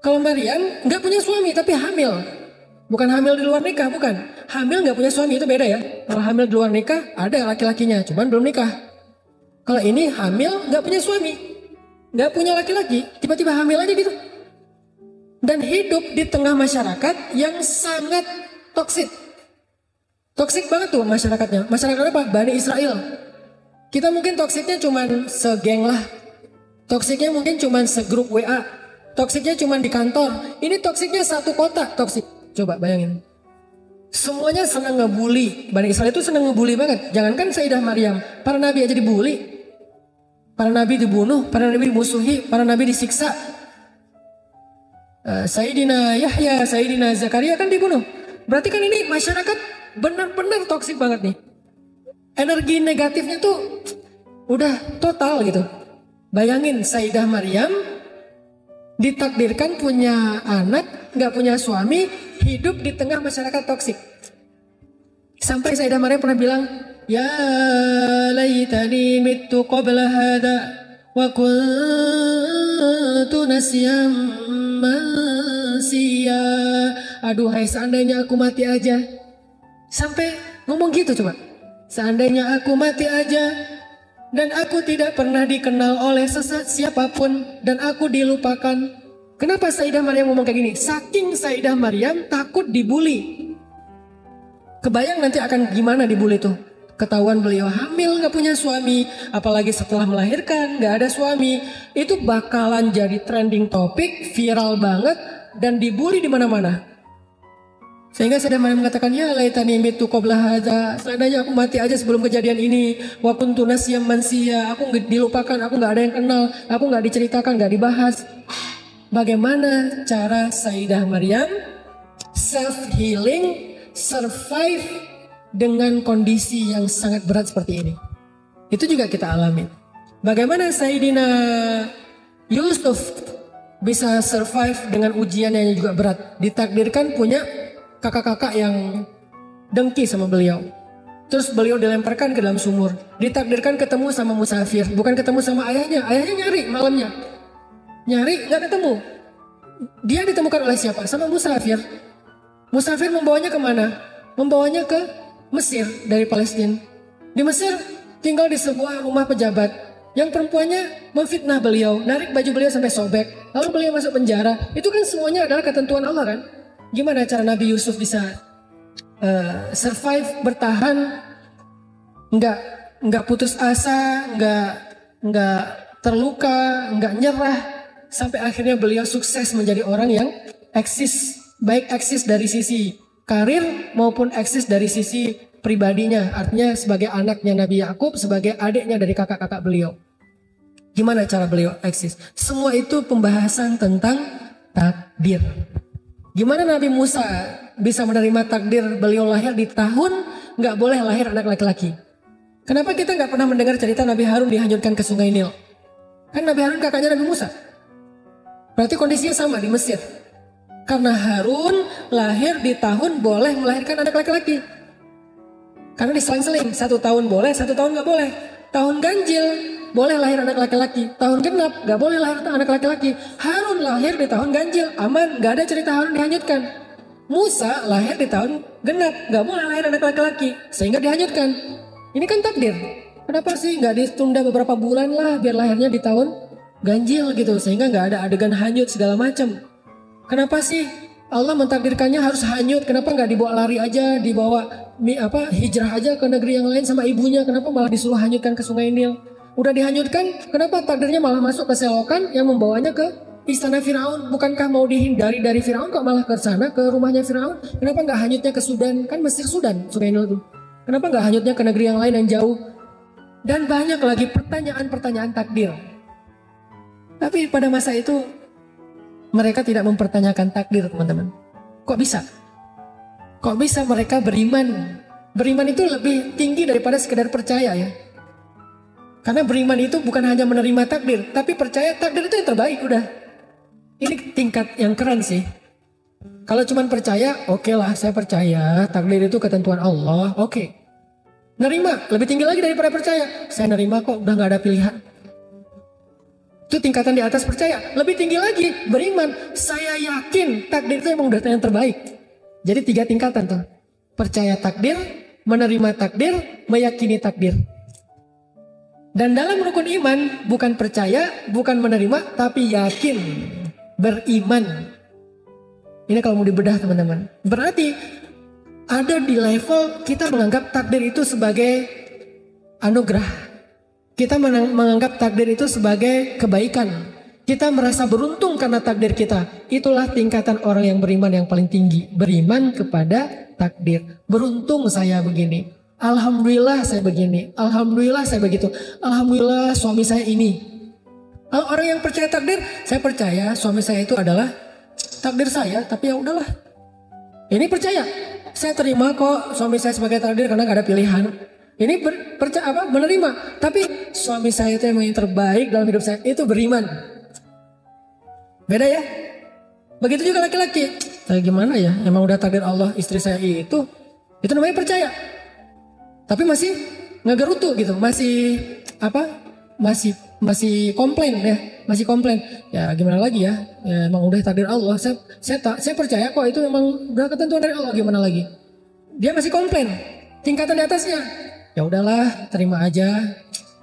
A: Kalau Maryam nggak punya suami tapi hamil, bukan hamil di luar nikah, bukan. Hamil nggak punya suami itu beda ya. Kalau hamil di luar nikah ada laki-lakinya, cuman belum nikah. Kalau ini hamil nggak punya suami, nggak punya laki-laki, tiba-tiba hamil aja gitu. Dan hidup di tengah masyarakat yang sangat toksik. Toksik banget tuh masyarakatnya. Masyarakat apa? Bani Israel. Kita mungkin toksiknya cuman segeng lah. Toksiknya mungkin cuman segrup WA. Toksiknya cuma di kantor. Ini toksiknya satu kota toksik. Coba bayangin. Semuanya senang ngebully. Bani Israel itu senang ngebully banget. Jangankan Sayyidah Maryam, para nabi aja dibully. Para nabi dibunuh, para nabi dimusuhi, para nabi disiksa. Sayyidina Yahya, Sayyidina Zakaria kan dibunuh. Berarti kan ini masyarakat benar-benar toksik banget nih. Energi negatifnya tuh udah total gitu. Bayangin Sayyidah Maryam ditakdirkan punya anak, nggak punya suami, hidup di tengah masyarakat toksik. Sampai Sayyidah Maryam pernah bilang, ya laitani mittu qabla hada wa kuntu nasyam mansiya. Aduhai seandainya aku mati aja. Sampai ngomong gitu coba. Seandainya aku mati aja Dan aku tidak pernah dikenal oleh siapapun, dan aku dilupakan. Kenapa Sayyidah Maryam ngomong kayak gini? Saking Sayyidah Maryam takut dibully. Kebayang nanti akan gimana dibully tuh. Ketahuan beliau hamil, gak punya suami, apalagi setelah melahirkan gak ada suami, itu bakalan jadi trending topik, viral banget, dan dibully di mana-mana. Sehingga Sayyidah Maryam mengatakan, ya laitani mitu qabla hadza, seandainya aku mati aja sebelum kejadian ini, wa kuntu nasiyan mansiya, aku dilupakan, aku gak ada yang kenal, aku gak diceritakan, gak dibahas. Bagaimana cara Sayyidah Maryam self healing, survive dengan kondisi yang sangat berat seperti ini? Itu juga kita alami. Bagaimana Sayyidina Yusuf bisa survive dengan ujian yang juga berat. Ditakdirkan punya kakak-kakak yang dengki sama beliau. Terus beliau dilemparkan ke dalam sumur. Ditakdirkan ketemu sama musafir, bukan ketemu sama ayahnya. Ayahnya nyari malamnya. Nyari gak ketemu. Dia ditemukan oleh siapa? Sama musafir. Musafir membawanya kemana? Membawanya ke Mesir dari Palestina. Di Mesir tinggal di sebuah rumah pejabat. Yang perempuannya memfitnah beliau, narik baju beliau sampai sobek. Lalu beliau masuk penjara. Itu kan semuanya adalah ketentuan Allah kan? Gimana cara Nabi Yusuf bisa survive, bertahan, nggak putus asa, nggak terluka, nggak nyerah, sampai akhirnya beliau sukses menjadi orang yang eksis, baik eksis dari sisi karir maupun eksis dari sisi pribadinya, artinya sebagai anaknya Nabi Yakub, sebagai adiknya dari kakak-kakak beliau. Gimana cara beliau eksis? Semua itu pembahasan tentang takdir. Gimana Nabi Musa bisa menerima takdir beliau lahir di tahun nggak boleh lahir anak laki-laki? Kenapa kita nggak pernah mendengar cerita Nabi Harun dihanyutkan ke Sungai Nil? Kan Nabi Harun kakaknya Nabi Musa. Berarti kondisinya sama di Mesir. Karena Harun lahir di tahun boleh melahirkan anak laki-laki. Karena diselang-seling, 1 tahun boleh, 1 tahun nggak boleh. Tahun ganjil boleh lahir anak laki-laki, tahun genap nggak boleh lahir anak laki-laki. Harun lahir di tahun ganjil, aman, nggak ada cerita Harun dihanyutkan. Musa lahir di tahun genap, nggak boleh lahir anak laki-laki, sehingga dihanyutkan. Ini kan takdir. Kenapa sih nggak ditunda beberapa bulan lah biar lahirnya di tahun ganjil gitu, sehingga nggak ada adegan hanyut segala macam. Kenapa sih Allah mentakdirkannya harus hanyut? Kenapa nggak dibawa lari aja, dibawa hijrah aja ke negeri yang lain sama ibunya? Kenapa malah disuruh hanyutkan ke Sungai Nil? Udah dihanyutkan, kenapa takdirnya malah masuk ke selokan yang membawanya ke istana Firaun? Bukankah mau dihindari dari Firaun, kok malah ke sana, ke rumahnya Firaun? Kenapa nggak hanyutnya ke Sudan? Kan Mesir Sudan, Sungai Nil itu. Kenapa nggak hanyutnya ke negeri yang lain yang jauh? Dan banyak lagi pertanyaan-pertanyaan takdir. Tapi pada masa itu mereka tidak mempertanyakan takdir, teman-teman. Kok bisa? Kok bisa mereka beriman? Beriman itu lebih tinggi daripada sekedar percaya ya. Karena beriman itu bukan hanya menerima takdir, tapi percaya takdir itu yang terbaik udah. Ini tingkat yang keren sih. Kalau cuma percaya, oke lah, saya percaya takdir itu ketentuan Allah, oke. Nerima, lebih tinggi lagi daripada percaya. Saya nerima kok, udah gak ada pilihan. Itu tingkatan di atas percaya. Lebih tinggi lagi, beriman. Saya yakin takdir itu emang udah yang terbaik. Jadi 3 tingkatan tuh. Percaya takdir, menerima takdir, meyakini takdir. Dan dalam rukun iman, bukan percaya, bukan menerima, tapi yakin, beriman. Ini kalau mau dibedah teman-teman. Berarti ada di level kita menganggap takdir itu sebagai anugerah. Kita menganggap takdir itu sebagai kebaikan. Kita merasa beruntung karena takdir kita. Itulah tingkatan orang yang beriman yang paling tinggi. Beriman kepada takdir. Beruntung saya begini. Alhamdulillah saya begini. Alhamdulillah saya begitu. Alhamdulillah suami saya ini. Kalau orang yang percaya takdir, saya percaya suami saya itu adalah takdir saya. Tapi ya udahlah. Ini percaya. Saya terima kok suami saya sebagai takdir karena gak ada pilihan. Ini menerima. Tapi suami saya itu emang yang terbaik dalam hidup saya. Itu beriman. Beda ya. Begitu juga laki-laki. Saya gimana ya? Emang udah takdir Allah istri saya itu. Itu namanya percaya. Tapi masih ngegerutu gitu. Masih komplain ya. Masih komplain. Ya gimana lagi ya. Ya emang udah takdir Allah. Saya percaya kok itu emang udah ketentuan dari Allah. Gimana lagi. Dia masih komplain. Tingkatan di atasnya. Ya udahlah, terima aja.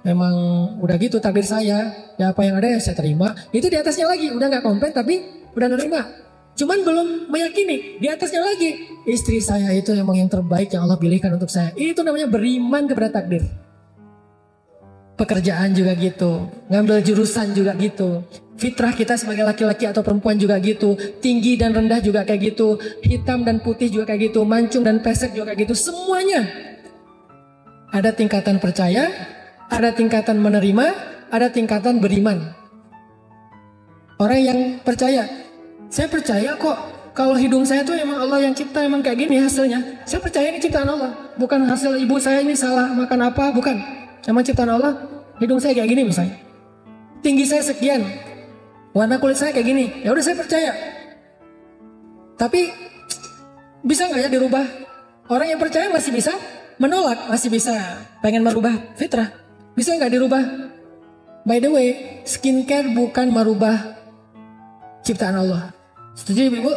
A: memang udah gitu takdir saya, ya apa yang ada ya saya terima. Itu di atasnya lagi, udah nggak komplain tapi udah nerima. Cuman belum meyakini, di atasnya lagi, istri saya itu memang yang terbaik yang Allah pilihkan untuk saya. Itu namanya beriman kepada takdir. Pekerjaan juga gitu, ngambil jurusan juga gitu. Fitrah kita sebagai laki-laki atau perempuan juga gitu. Tinggi dan rendah juga kayak gitu. Hitam dan putih juga kayak gitu. Mancung dan pesek juga kayak gitu. Semuanya ada tingkatan percaya, ada tingkatan menerima, ada tingkatan beriman. Orang yang percaya, saya percaya kok kalau hidung saya tuh emang Allah yang cipta, emang kayak gini hasilnya. Saya percaya ini ciptaan Allah, bukan hasil ibu saya ini salah makan apa, bukan. Emang ciptaan Allah, hidung saya kayak gini misalnya. Tinggi saya sekian, warna kulit saya kayak gini, ya udah saya percaya. Tapi bisa nggak ya dirubah? Orang yang percaya masih bisa menolak, masih bisa pengen merubah fitrah. Bisa nggak dirubah? By the way, skincare bukan merubah ciptaan Allah. Setuju Ibu?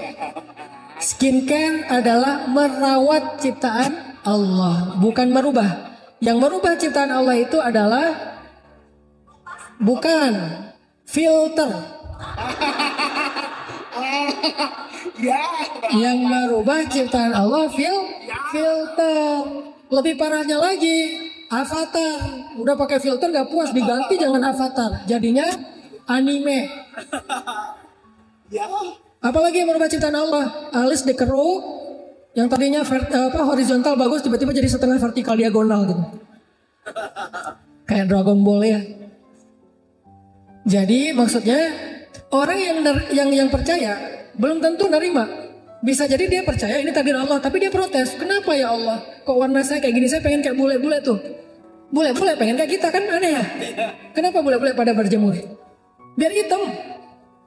A: Skincare adalah merawat ciptaan Allah, bukan merubah. Yang merubah ciptaan Allah itu adalah bukan filter. Yang merubah ciptaan Allah filter. Lebih parahnya lagi, avatar. Udah pakai filter gak puas, diganti jangan avatar, jadinya anime. Apalagi yang merubah ciptaan Allah, alis dikeruk, yang tadinya horizontal bagus tiba-tiba jadi setengah vertikal diagonal gitu. Kayak Dragon Ball ya. Jadi maksudnya orang yang percaya belum tentu nerima. Bisa jadi dia percaya ini takdir Allah, tapi dia protes. Kenapa ya Allah? Kok warna saya kayak gini? Saya pengen kayak bule-bule tuh. Bule-bule pengen kayak kita kan aneh ya. Kenapa bule-bule pada berjemur? Biar hitam.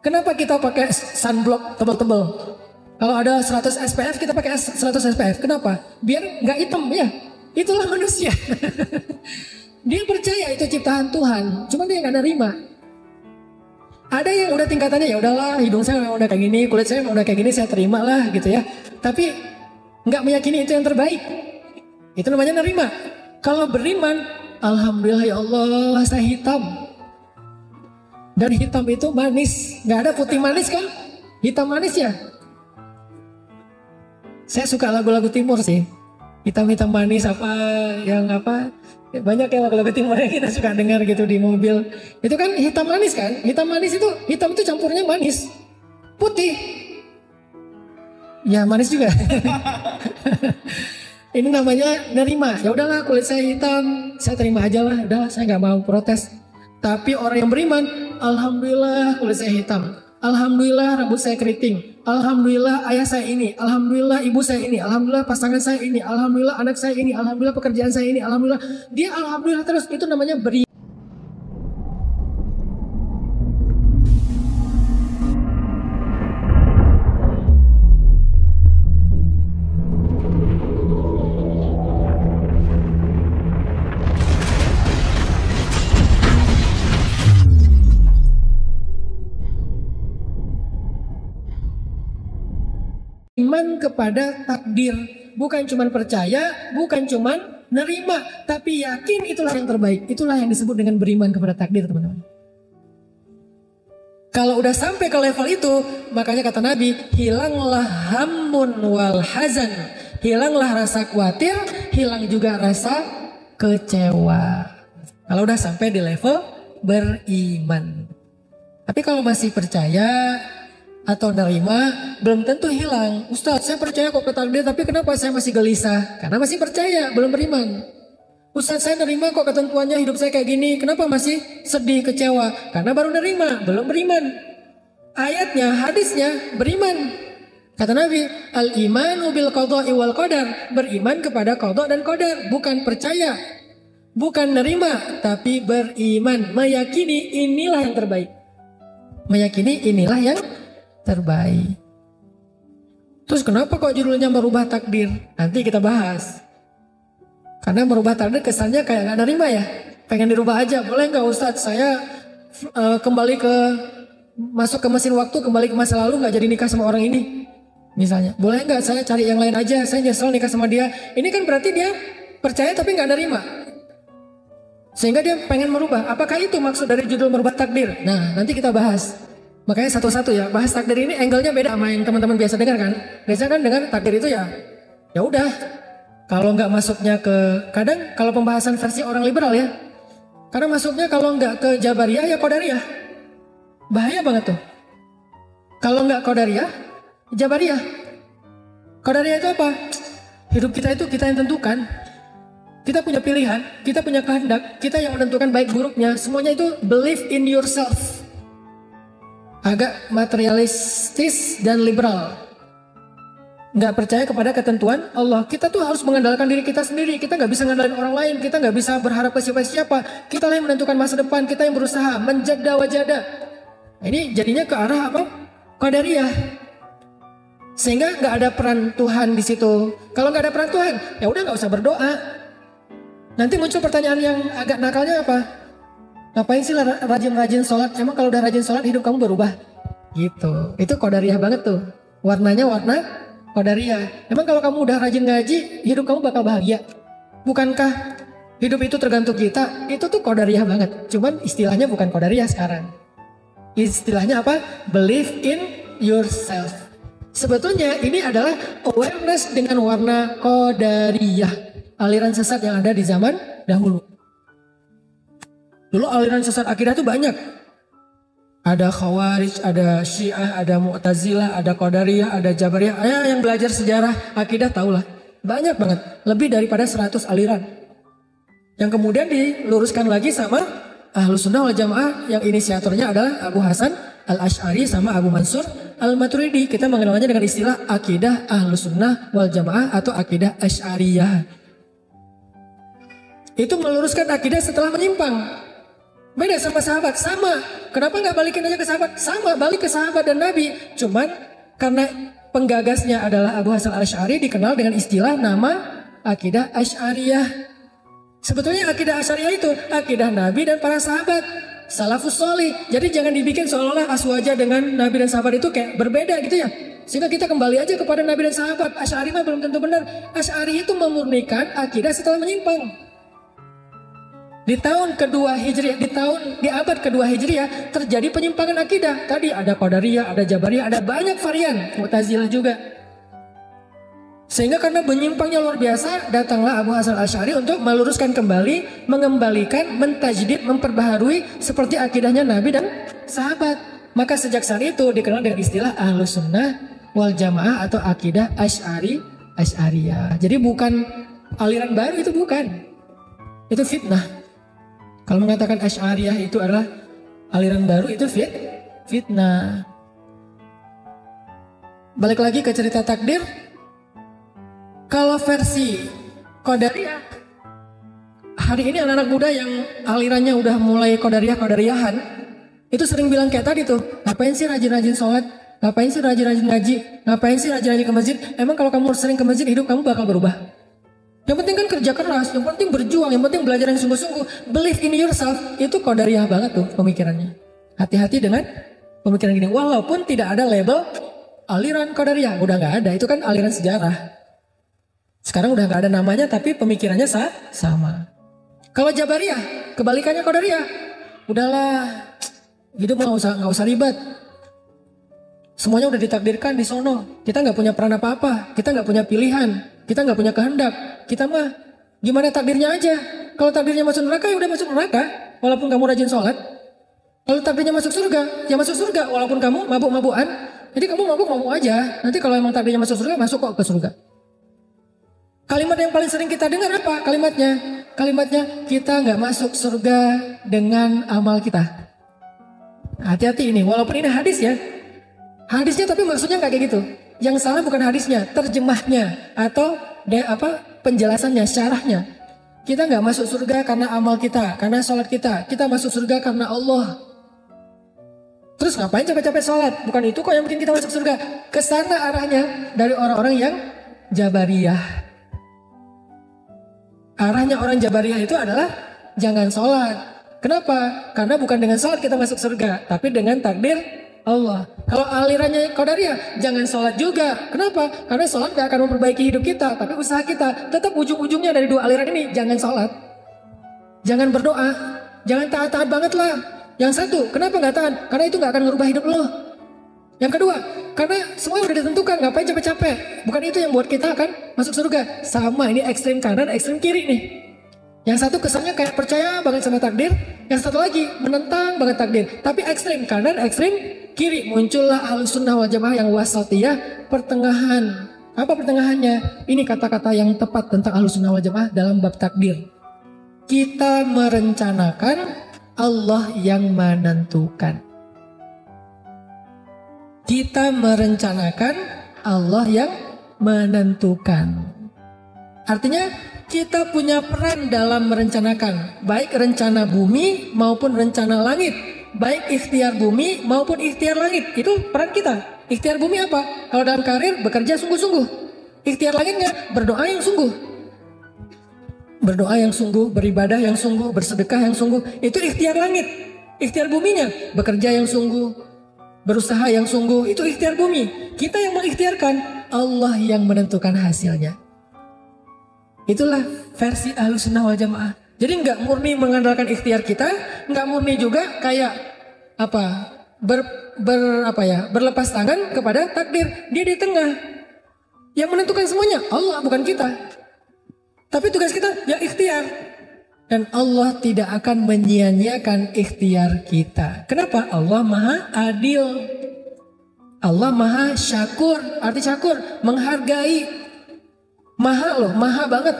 A: Kenapa kita pakai sunblock tebal-tebal? Kalau ada 100 SPF kita pakai 100 SPF. Kenapa? Biar nggak hitam ya. Itulah manusia. Dia percaya itu ciptaan Tuhan, cuma dia nggak nerima. Ada yang udah tingkatannya ya udahlah, hidung saya memang udah kayak gini, kulit saya memang udah kayak gini, saya terima lah gitu ya. Tapi nggak meyakini itu yang terbaik. Itu namanya nerima. Kalau beriman, alhamdulillah ya Allah saya hitam. Dan hitam itu manis, nggak ada putih manis kan? Hitam manis ya. Saya suka lagu-lagu timur sih. Hitam-hitam manis apa yang apa, banyak yang lagu-lagu timur yang kita suka dengar gitu di mobil. Itu kan hitam manis kan? Hitam manis itu, hitam itu campurnya manis. Putih. Ya manis juga. Ini namanya nerima. Ya udahlah kulit saya hitam, saya terima aja lah. Udah saya nggak mau protes. Tapi orang yang beriman, alhamdulillah kulit saya hitam. Alhamdulillah rambut saya keriting. Alhamdulillah ayah saya ini. Alhamdulillah ibu saya ini. Alhamdulillah pasangan saya ini. Alhamdulillah anak saya ini. Alhamdulillah pekerjaan saya ini. Alhamdulillah. Dia alhamdulillah terus. Itu namanya beri. Iman kepada takdir, bukan cuman percaya, bukan cuman nerima, tapi yakin itulah yang terbaik. Itulah yang disebut dengan beriman kepada takdir, teman-teman. Kalau udah sampai ke level itu, makanya kata Nabi, hilanglah hammun wal hazan, hilanglah rasa khawatir, hilang juga rasa kecewa. Kalau udah sampai di level beriman. Tapi kalau masih percaya atau nerima, belum tentu hilang. Ustadz, saya percaya kok ke takdir, tapi kenapa saya masih gelisah? Karena masih percaya, belum beriman. Ustadz, saya nerima kok ketentuannya hidup saya kayak gini, kenapa masih sedih, kecewa? Karena baru nerima, belum beriman. Ayatnya, hadisnya, beriman. Kata Nabi, al-imanu bil qadha'i wal qadar. Beriman kepada qadha dan qadar, bukan percaya, bukan nerima, tapi beriman, meyakini inilah yang terbaik. Meyakini inilah yang terbaik. Terus kenapa kok judulnya merubah takdir? Nanti kita bahas. Karena merubah takdir kesannya kayak gak nerima ya. Pengen dirubah aja. Boleh gak Ustadz saya kembali ke masuk ke mesin waktu, kembali ke masa lalu, gak jadi nikah sama orang ini misalnya. Boleh gak saya cari yang lain aja, saya nyesel nikah sama dia. Ini kan berarti dia percaya tapi gak nerima. Sehingga dia pengen merubah. Apakah itu maksud dari judul merubah takdir? Nah, nanti kita bahas. Makanya satu-satu ya, bahas takdir ini angle-nya beda sama yang teman-teman biasa dengar kan. Biasanya kan dengar takdir itu ya udah. Kalau nggak masuknya ke, kadang kalau pembahasan versi orang liberal ya, karena masuknya kalau nggak ke Jabariyah ya Qadariyah. Bahaya banget tuh. Kalau nggak Qadariyah, Jabariyah. Qadariyah itu apa? Hidup kita itu kita yang tentukan. Kita punya pilihan, kita punya kehendak, kita yang menentukan baik buruknya. Semuanya itu believe in yourself. Agak materialistis dan liberal. Nggak percaya kepada ketentuan Allah. Kita tuh harus mengandalkan diri kita sendiri. Kita nggak bisa ngandalin orang lain. Kita nggak bisa berharap ke siapa-siapa. Kita yang menentukan masa depan. Kita yang berusaha menjada wajada. Ini jadinya ke arah apa? Qadariyah. Sehingga nggak ada peran Tuhan di situ. Kalau nggak ada peran Tuhan, ya udah nggak usah berdoa. Nanti muncul pertanyaan yang agak nakalnya apa? Ngapain sih rajin-rajin sholat? Emang kalau udah rajin sholat hidup kamu berubah? Gitu. Itu Qadariyah banget tuh. Warnanya warna Qadariyah. Emang kalau kamu udah rajin ngaji, hidup kamu bakal bahagia? Bukankah hidup itu tergantung kita? Itu tuh Qadariyah banget. Cuman istilahnya bukan Qadariyah sekarang. Istilahnya apa? Believe in yourself. Sebetulnya ini adalah awareness dengan warna Qadariyah. Aliran sesat yang ada di zaman dahulu. Dulu aliran sesat akidah tuh banyak. Ada Khawarij, ada Syiah, ada Mu'tazilah, ada Qadariyah, ada Jabariyah. Yang belajar sejarah akidah tahulah. Banyak banget. Lebih daripada 100 aliran. Yang kemudian diluruskan lagi sama Ahlus Sunnah wal Jamaah. Yang inisiatornya adalah Abu Hasan Al-Asy'ari sama Abu Mansur Al-Maturidi. Kita mengenalnya dengan istilah akidah Ahlus Sunnah wal Jamaah atau akidah Asy'ariyah. Itu meluruskan akidah setelah menyimpang. Beda sama sahabat, sama. Kenapa nggak balikin aja ke sahabat? Sama, balik ke sahabat dan Nabi. Cuman karena penggagasnya adalah Abu Hasan Al-Asy'ari dikenal dengan istilah nama akidah Asy'ariyah. Sebetulnya akidah Asy'ariyah itu akidah Nabi dan para sahabat. Salafus Sholih. Jadi jangan dibikin seolah-olah aswaja dengan Nabi dan sahabat itu kayak berbeda gitu ya. Sehingga kita kembali aja kepada Nabi dan sahabat. Asy'ari mah belum tentu benar. Asy'ari itu memurnikan akidah setelah menyimpang. Di tahun kedua Hijriah, di abad kedua Hijriah terjadi penyimpangan akidah. Tadi ada Qadariyah, ada Jabariyah, ada banyak varian, Mu'tazilah juga. Sehingga karena menyimpangnya luar biasa, datanglah Abu Hasan Al-Asy'ari untuk meluruskan kembali, mengembalikan, mentajdid, memperbaharui seperti akidahnya Nabi dan sahabat. Maka sejak saat itu dikenal dengan istilah Ahlus Sunnah wal Jamaah atau akidah Asy'ariyah. Jadi bukan aliran baru, itu bukan. Itu fitnah. Kalau mengatakan Asy'ariyah itu adalah aliran baru, itu fitnah. Balik lagi ke cerita takdir. Kalau versi Qadariyah, hari ini anak-anak muda yang alirannya udah mulai Qadariyahan, itu sering bilang kayak tadi tuh, ngapain sih rajin-rajin sholat? Ngapain sih rajin-rajin ngaji? Ngapain sih rajin-rajin ke masjid? Emang kalau kamu sering ke masjid, hidup kamu bakal berubah? Yang penting kan kerja keras, yang penting berjuang, yang penting belajar yang sungguh-sungguh. Believe in yourself, itu Qadariyah banget tuh pemikirannya. Hati-hati dengan pemikiran gini. Walaupun tidak ada label aliran Qadariyah, udah gak ada, itu kan aliran sejarah. Sekarang udah gak ada namanya tapi pemikirannya sama. Kalau Jabariyah, kebalikannya Qadariyah. Udahlah, hidup gak usah ribet. Semuanya udah ditakdirkan di sono. Kita gak punya peran apa-apa, kita gak punya pilihan. Kita nggak punya kehendak. Kita mah gimana takdirnya aja. Kalau takdirnya masuk neraka ya udah masuk neraka. Walaupun kamu rajin sholat. Kalau takdirnya masuk surga ya masuk surga. Walaupun kamu mabuk-mabukan. Jadi kamu mabuk-mabuk aja. Nanti kalau emang takdirnya masuk surga, masuk kok ke surga. Kalimat yang paling sering kita dengar apa kalimatnya? Kalimatnya kita nggak masuk surga dengan amal kita. Hati-hati ini. Walaupun ini hadis ya. Hadisnya tapi maksudnya nggak kayak gitu. Yang salah bukan hadisnya, terjemahnya atau penjelasannya, syarahnya. Kita nggak masuk surga karena amal kita, karena sholat kita. Kita masuk surga karena Allah. Terus ngapain capek-capek sholat? Bukan itu kok yang bikin kita masuk surga. Kesana arahnya dari orang-orang yang Jabariyah. Arahnya orang Jabariyah itu adalah jangan sholat. Kenapa? Karena bukan dengan sholat kita masuk surga, tapi dengan takdir Allah. Kalau alirannya Qadariyah, jangan sholat juga. Kenapa? Karena sholat gak akan memperbaiki hidup kita, tapi usaha kita. Tetap ujung-ujungnya dari dua aliran ini, jangan sholat. Jangan berdoa, jangan taat-taat banget lah. Yang satu, kenapa nggak taat? Karena itu nggak akan merubah hidup lo. Yang kedua, karena semua udah ditentukan, ngapain capek-capek? Bukan itu yang buat kita akan masuk surga. Sama, ini ekstrem kanan, ekstrem kiri nih. Yang satu kesannya kayak percaya banget sama takdir, yang satu lagi menentang banget takdir. Tapi ekstrem kanan, ekstrem kiri. Muncullah Ahlussunnah wal Jamaah yang wasatiyah, pertengahan. Apa pertengahannya? Ini kata-kata yang tepat tentang Ahlussunnah wal Jamaah dalam bab takdir. Kita merencanakan, Allah yang menentukan. Kita merencanakan, Allah yang menentukan. Artinya kita punya peran dalam merencanakan, baik rencana bumi maupun rencana langit, baik ikhtiar bumi maupun ikhtiar langit. Itu peran kita. Ikhtiar bumi apa? Kalau dalam karir bekerja sungguh-sungguh. Ikhtiar langitnya berdoa yang sungguh. Berdoa yang sungguh, beribadah yang sungguh, bersedekah yang sungguh. Itu ikhtiar langit. Ikhtiar buminya bekerja yang sungguh, berusaha yang sungguh. Itu ikhtiar bumi. Kita yang mengikhtiarkan, Allah yang menentukan hasilnya. Itulah versi Ahlussunnah wal Jamaah. Jadi nggak murni mengandalkan ikhtiar kita, nggak murni juga kayak apa berlepas tangan kepada takdir. Dia di tengah. Yang menentukan semuanya Allah, bukan kita. Tapi tugas kita ya ikhtiar. Dan Allah tidak akan menyia-nyiakan ikhtiar kita. Kenapa? Allah Maha Adil. Allah Maha Syakur. Arti syakur, menghargai. Maha loh, maha banget.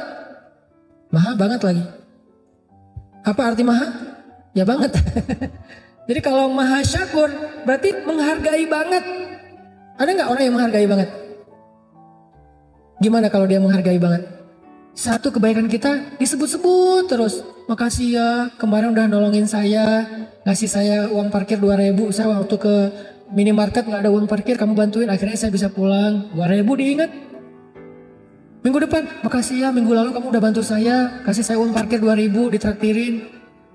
A: Maha banget lagi. Apa arti maha? Ya banget. Jadi kalau maha syakur berarti menghargai banget. Ada nggak orang yang menghargai banget? Gimana kalau dia menghargai banget? Satu kebaikan kita disebut-sebut terus. Makasih ya, kemarin udah nolongin saya, ngasih saya uang parkir 2.000. Saya waktu ke minimarket nggak ada uang parkir, kamu bantuin, akhirnya saya bisa pulang. 2.000 diingat. Minggu depan, makasih ya, minggu lalu kamu udah bantu saya, kasih saya uang parkir 2.000 ditraktirin.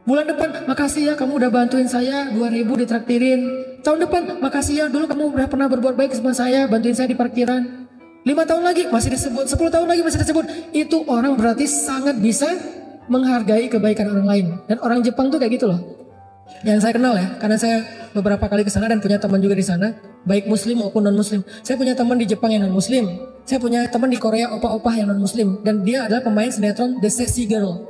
A: Bulan depan, makasih ya, kamu udah bantuin saya 2.000 ditraktirin. Tahun depan, makasih ya, dulu kamu udah pernah berbuat baik sama saya, bantuin saya di parkiran. 5 tahun lagi masih disebut, 10 tahun lagi masih disebut. Itu orang berarti sangat bisa menghargai kebaikan orang lain. Dan orang Jepang tuh kayak gitu loh. Yang saya kenal ya, karena saya beberapa kali ke sana dan punya teman juga di sana, baik muslim maupun non muslim. Saya punya teman di Jepang yang non muslim. Saya punya teman di Korea opah-opah yang non muslim, dan dia adalah pemain sinetron The Sexy Girl.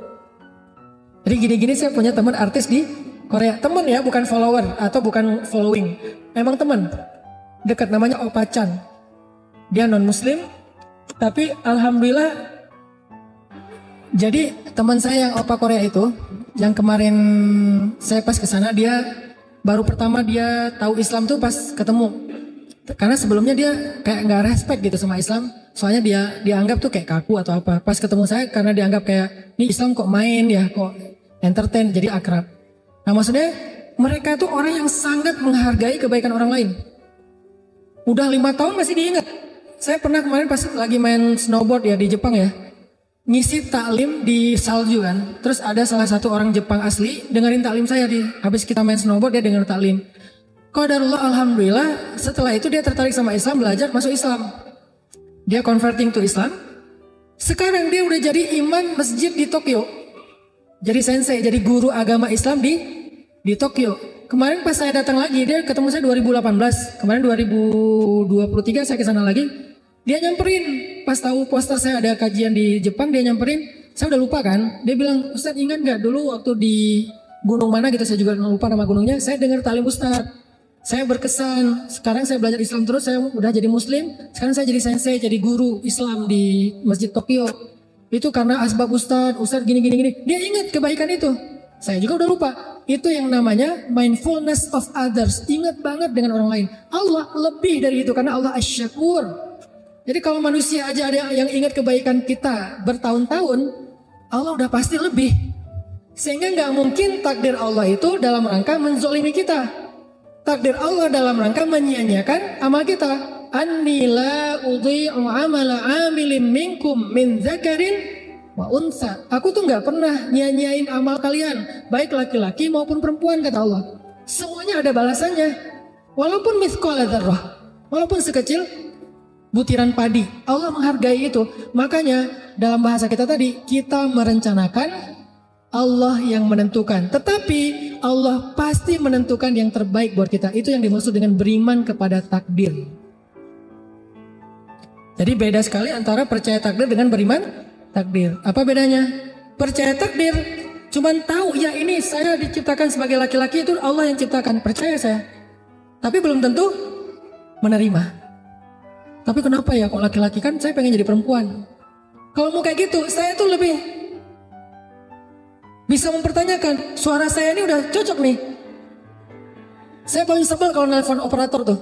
A: Jadi gini-gini saya punya teman artis di Korea. Teman ya, bukan follower atau bukan following. Memang teman. Dekat, namanya Opa Chan. Dia non muslim, tapi alhamdulillah. Jadi teman saya yang opa Korea itu, yang kemarin saya pas ke sana, dia baru pertama dia tahu Islam tuh pas ketemu. Karena sebelumnya dia kayak nggak respect gitu sama Islam. Soalnya dia dianggap tuh kayak kaku atau apa. Pas ketemu saya karena dianggap kayak ini Islam kok main ya, kok entertain, jadi akrab. Nah maksudnya mereka tuh orang yang sangat menghargai kebaikan orang lain. Udah 5 tahun masih diingat. Saya pernah kemarin pas lagi main snowboard ya di Jepang ya. Ngisi taklim di salju kan. Terus ada salah satu orang Jepang asli dengerin taklim saya habis kita main snowboard, dia denger taklim. Qadarullah, alhamdulillah, setelah itu dia tertarik sama Islam, belajar masuk Islam. Dia converting to Islam. Sekarang dia udah jadi imam masjid di Tokyo. Jadi sensei, jadi guru agama Islam di Tokyo. Kemarin pas saya datang lagi, dia ketemu saya 2018. Kemarin 2023 saya ke sana lagi. Dia nyamperin, pas tahu poster saya ada kajian di Jepang, dia nyamperin. Saya udah lupa kan, dia bilang, Ustadz ingat gak dulu waktu di gunung mana gitu, saya juga lupa nama gunungnya, saya dengar taklim Ustadz. Saya berkesan, sekarang saya belajar Islam terus, saya udah jadi muslim, sekarang saya jadi sensei, jadi guru Islam di Masjid Tokyo. Itu karena asbab Ustadz gini. Dia ingat kebaikan itu. Saya juga udah lupa. Itu yang namanya mindfulness of others. Ingat banget dengan orang lain. Allah lebih dari itu karena Allah asy-syakur. Jadi kalau manusia aja ada yang ingat kebaikan kita bertahun-tahun, Allah udah pasti lebih. Sehingga nggak mungkin takdir Allah itu dalam rangka menzolimi kita. Takdir Allah dalam rangka menyia-nyiakan amal kita. Anni la udhi'u amala amilin minkum min dzakarin wa unsa. Aku tuh nggak pernah nyia-nyiain amal kalian, baik laki-laki maupun perempuan, kata Allah. Semuanya ada balasannya. Walaupun mithqala dzarrah, walaupun sekecil butiran padi, Allah menghargai itu. Makanya dalam bahasa kita tadi, kita merencanakan, Allah yang menentukan. Tetapi Allah pasti menentukan yang terbaik buat kita. Itu yang dimaksud dengan beriman kepada takdir. Jadi beda sekali antara percaya takdir dengan beriman takdir. Apa bedanya? Percaya takdir cuman tahu ya ini saya diciptakan sebagai laki-laki, itu Allah yang ciptakan, percaya saya. Tapi belum tentu menerima. Tapi kenapa ya kok laki-laki, kan saya pengen jadi perempuan. Kalau mau kayak gitu, saya tuh lebih bisa mempertanyakan, suara saya ini udah cocok nih. Saya paling sebel kalau nelpon operator tuh.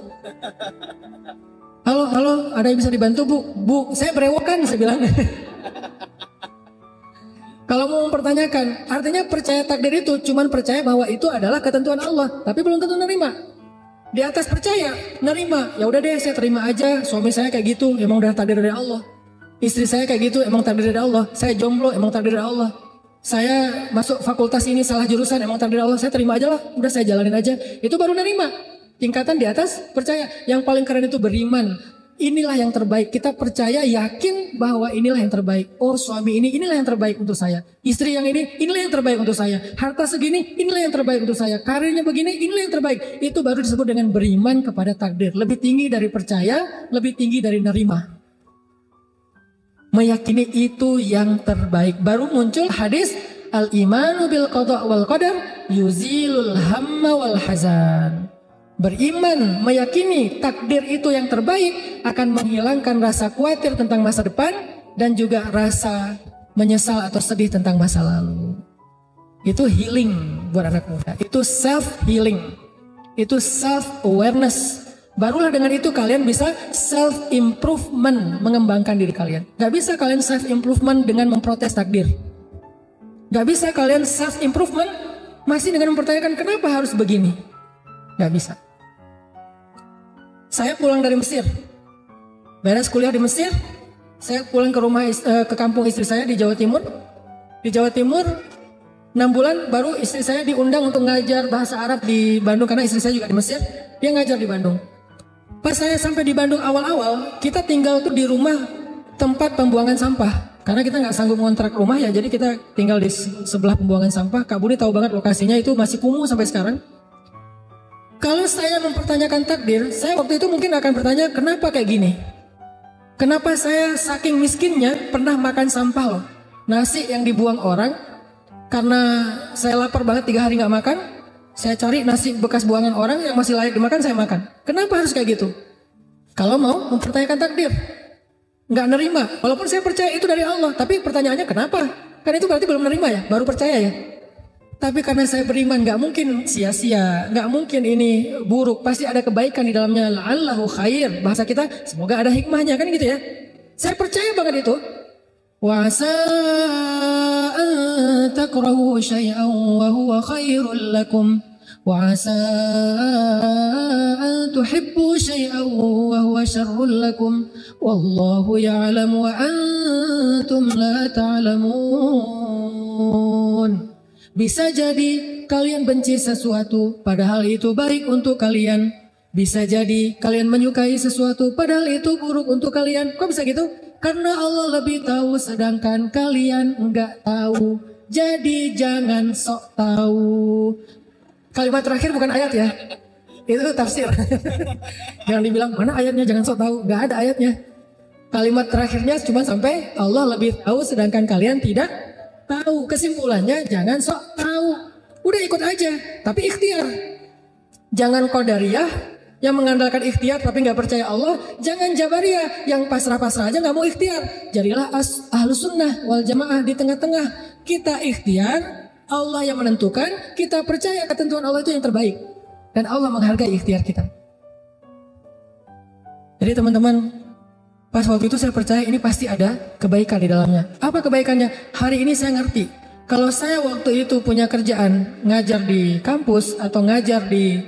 A: Halo, ada yang bisa dibantu bu? Bu, saya berewokan, saya bilang. Kalau mau mempertanyakan, artinya percaya takdir itu cuman percaya bahwa itu adalah ketentuan Allah, tapi belum tentu nerima. Di atas percaya, nerima, ya udah deh saya terima aja, suami saya kayak gitu, emang udah takdir dari Allah. Istri saya kayak gitu, emang takdir dari Allah. Saya jomblo, emang takdir dari Allah. Saya masuk fakultas ini salah jurusan, emang takdir dari Allah. Saya terima aja lah, udah saya jalanin aja. Itu baru nerima. Tingkatan di atas percaya. Yang paling keren itu beriman. Inilah yang terbaik. Kita percaya, yakin bahwa inilah yang terbaik. Oh, suami ini, inilah yang terbaik untuk saya. Istri yang ini, inilah yang terbaik untuk saya. Harta segini, inilah yang terbaik untuk saya. Karirnya begini, inilah yang terbaik. Itu baru disebut dengan beriman kepada takdir. Lebih tinggi dari percaya, lebih tinggi dari nerima. Meyakini itu yang terbaik. Baru muncul hadis al-imanu bil qada' wal qadar yuzilul hamma wal hazan. Beriman, meyakini takdir itu yang terbaik akan menghilangkan rasa khawatir tentang masa depan dan juga rasa menyesal atau sedih tentang masa lalu. Itu healing buat anak muda. Itu self healing. Itu self awareness. Barulah dengan itu kalian bisa self improvement, mengembangkan diri kalian. Gak bisa kalian self improvement dengan memprotes takdir. Gak bisa kalian self improvement masih dengan mempertanyakan kenapa harus begini. Gak bisa. Saya pulang dari Mesir, beres kuliah di Mesir, saya pulang ke rumah ke kampung istri saya di Jawa Timur. Di Jawa Timur 6 bulan baru istri saya diundang untuk ngajar bahasa Arab di Bandung karena istri saya juga di Mesir, dia ngajar di Bandung. Pas saya sampai di Bandung awal-awal, kita tinggal tuh di rumah tempat pembuangan sampah. Karena kita nggak sanggup ngontrak rumah ya, jadi kita tinggal di sebelah pembuangan sampah. Kak Budi tahu banget lokasinya, itu masih kumuh sampai sekarang. Kalau saya mempertanyakan takdir, saya waktu itu mungkin akan bertanya, kenapa kayak gini? Kenapa saya saking miskinnya pernah makan sampah loh? Nasi yang dibuang orang, karena saya lapar banget 3 hari nggak makan, saya cari nasi bekas buangan orang yang masih layak dimakan, saya makan. Kenapa harus kayak gitu? Kalau mau mempertanyakan takdir, nggak nerima. Walaupun saya percaya itu dari Allah, tapi pertanyaannya kenapa? Kan itu berarti belum nerima ya, baru percaya ya. Tapi karena saya beriman, gak mungkin sia-sia, gak mungkin ini buruk, pasti ada kebaikan di dalamnya. La'allahu khair, bahasa kita semoga ada hikmahnya, kan gitu ya. Saya percaya banget itu. Wa asa an takrahu syai'an wa huwa khairul lakum wa asa an tuhibbu syai'an wa huwa syarrul lakum wallahu ya'lamu wa antum la ta'lamun. Bisa jadi kalian benci sesuatu padahal itu baik untuk kalian. Bisa jadi kalian menyukai sesuatu padahal itu buruk untuk kalian. Kok bisa gitu? Karena Allah lebih tahu sedangkan kalian enggak tahu. Jadi jangan sok tahu. Kalimat terakhir bukan ayat ya. Itu tafsir. Jangan dibilang mana ayatnya, jangan sok tahu. Enggak ada ayatnya. Kalimat terakhirnya cuma sampai Allah lebih tahu sedangkan kalian tidak tahu. Kesimpulannya jangan sok tahu, udah ikut aja tapi ikhtiar. Jangan qadariyah yang mengandalkan ikhtiar tapi nggak percaya Allah. Jangan jabariyah yang pasrah-pasrah aja nggak mau ikhtiar. Jadilah ahlus sunnah wal jamaah di tengah-tengah. Kita ikhtiar, Allah yang menentukan. Kita percaya ketentuan Allah itu yang terbaik dan Allah menghargai ikhtiar kita. Jadi teman-teman, pas waktu itu saya percaya ini pasti ada kebaikan di dalamnya. Apa kebaikannya? Hari ini saya ngerti. Kalau saya waktu itu punya kerjaan ngajar di kampus atau ngajar di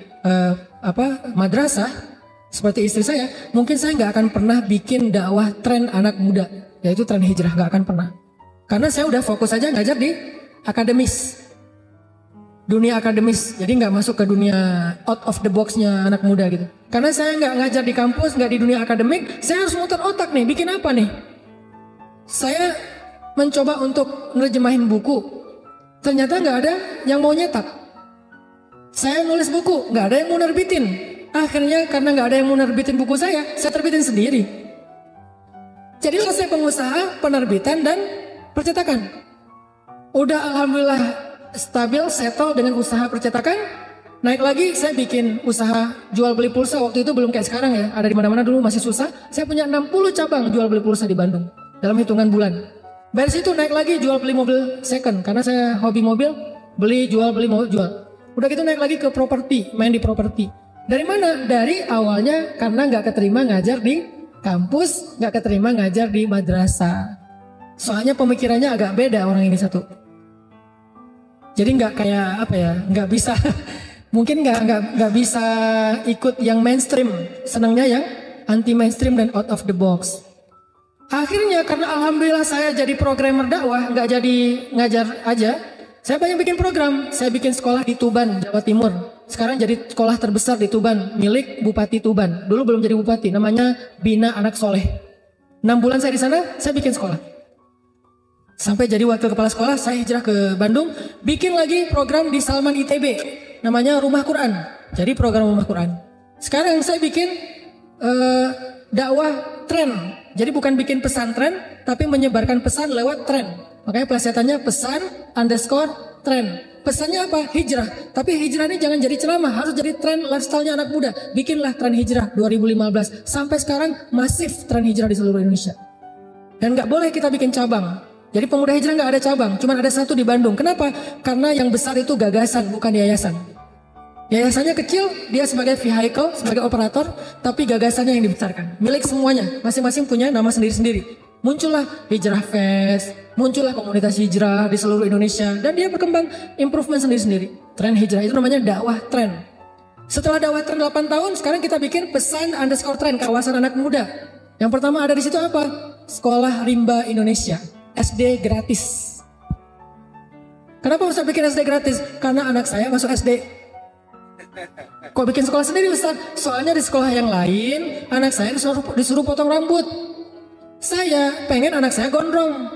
A: madrasah seperti istri saya, mungkin saya nggak akan pernah bikin dakwah tren anak muda, yaitu tren hijrah, nggak akan pernah. Karena saya udah fokus aja ngajar di akademis, dunia akademis. Jadi nggak masuk ke dunia out of the box-nya anak muda gitu. Karena saya nggak ngajar di kampus, nggak di dunia akademik, saya harus muter otak nih, bikin apa nih? Saya mencoba untuk nerjemahin buku. Ternyata nggak ada yang mau nyetak. Saya nulis buku, nggak ada yang mau nerbitin. Akhirnya karena nggak ada yang mau nerbitin buku saya terbitin sendiri. Jadilah saya pengusaha penerbitan dan percetakan. Udah alhamdulillah stabil, settle dengan usaha percetakan. Naik lagi, saya bikin usaha jual beli pulsa. Waktu itu belum kayak sekarang ya, ada di mana-mana, dulu masih susah. Saya punya 60 cabang jual beli pulsa di Bandung dalam hitungan bulan. Dari situ naik lagi jual beli mobil second, karena saya hobi mobil, beli jual jual. Udah gitu naik lagi ke properti, main di properti. Dari mana? Dari awalnya karena nggak keterima ngajar di kampus, nggak keterima ngajar di madrasah. Soalnya pemikirannya agak beda orang ini satu. Jadi nggak kayak apa ya, nggak bisa. Mungkin nggak bisa ikut yang mainstream, senangnya yang anti mainstream dan out of the box. Akhirnya karena alhamdulillah saya jadi programmer dakwah, nggak jadi ngajar aja, saya banyak bikin program. Saya bikin sekolah di Tuban, Jawa Timur. Sekarang jadi sekolah terbesar di Tuban, milik Bupati Tuban. Dulu belum jadi bupati, namanya Bina Anak Soleh. 6 bulan saya di sana, saya bikin sekolah. Sampai jadi wakil kepala sekolah, saya hijrah ke Bandung, bikin lagi program di Salman ITB. Namanya Rumah Quran. Jadi program Rumah Quran. Sekarang saya bikin dakwah tren. Jadi bukan bikin pesantren, tapi menyebarkan pesan lewat tren. Makanya pelesetannya pesan_tren. Pesannya apa? Hijrah. Tapi hijrah ini jangan jadi ceramah, harus jadi tren lifestyle-nya anak muda. Bikinlah tren hijrah 2015. Sampai sekarang masif tren hijrah di seluruh Indonesia. Dan nggak boleh kita bikin cabang. Jadi pemuda hijrah nggak ada cabang, cuma ada satu di Bandung. Kenapa? Karena yang besar itu gagasan, bukan yayasan. Yayasannya kecil, dia sebagai vehicle, sebagai operator, tapi gagasannya yang dibesarkan. Milik semuanya, masing-masing punya nama sendiri-sendiri. Muncullah Hijrah Fest, muncullah komunitas hijrah di seluruh Indonesia, dan dia berkembang improvement sendiri-sendiri. Tren hijrah itu namanya dakwah tren. Setelah dakwah tren 8 tahun, sekarang kita bikin pesan_tren, kawasan anak muda. Yang pertama ada di situ apa? Sekolah Rimba Indonesia. SD gratis. Kenapa Ustaz bikin SD gratis? Karena anak saya masuk SD. Kok bikin sekolah sendiri Ustaz? Soalnya di sekolah yang lain anak saya disuruh potong rambut. Saya pengen anak saya gondrong.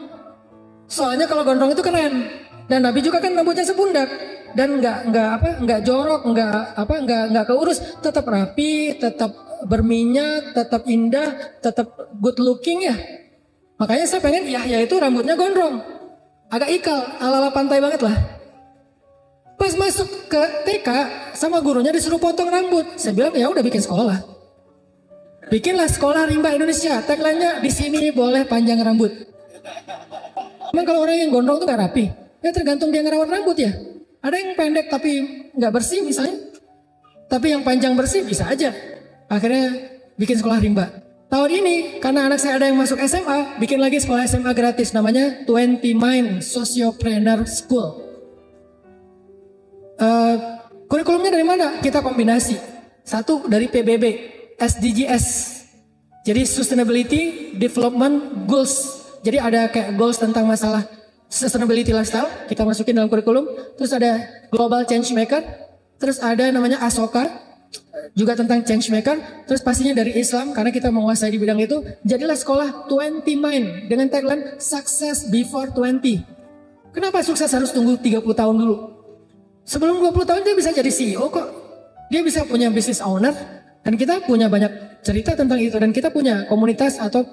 A: Soalnya kalau gondrong itu keren. Dan Nabi juga kan rambutnya sepundak. Dan nggak jorok, nggak keurus, tetap rapi, tetap berminyak, tetap indah, tetap good looking ya. Makanya saya pengen Yahya itu rambutnya gondrong, agak ikal, ala-ala pantai banget lah. Pas masuk ke TK sama gurunya disuruh potong rambut, saya bilang ya udah bikin sekolah. Bikinlah sekolah Rimba Indonesia, tagline-nya di sini boleh panjang rambut. Emang kalau orang yang gondrong tuh gak rapi? Ya tergantung dia ngerawat rambut ya. Ada yang pendek tapi nggak bersih misalnya, tapi yang panjang bersih bisa aja. Akhirnya bikin sekolah Rimba. Tahun ini karena anak saya ada yang masuk SMA, bikin lagi sekolah SMA gratis namanya 20 Mind Sociopreneur School. Kurikulumnya dari mana? Kita kombinasi. Satu dari PBB, SDGs. Jadi Sustainability Development Goals. Jadi ada kayak goals tentang masalah sustainability lifestyle, kita masukin dalam kurikulum. Terus ada Global Change Maker. Terus ada namanya ASOKA, juga tentang change maker. Terus pastinya dari Islam karena kita menguasai di bidang itu. Jadilah sekolah 20 Mind dengan tagline Success Before 20. Kenapa sukses harus tunggu 30 tahun dulu? Sebelum 20 tahun dia bisa jadi CEO kok. Dia bisa punya business owner. Dan kita punya banyak cerita tentang itu. Dan kita punya komunitas atau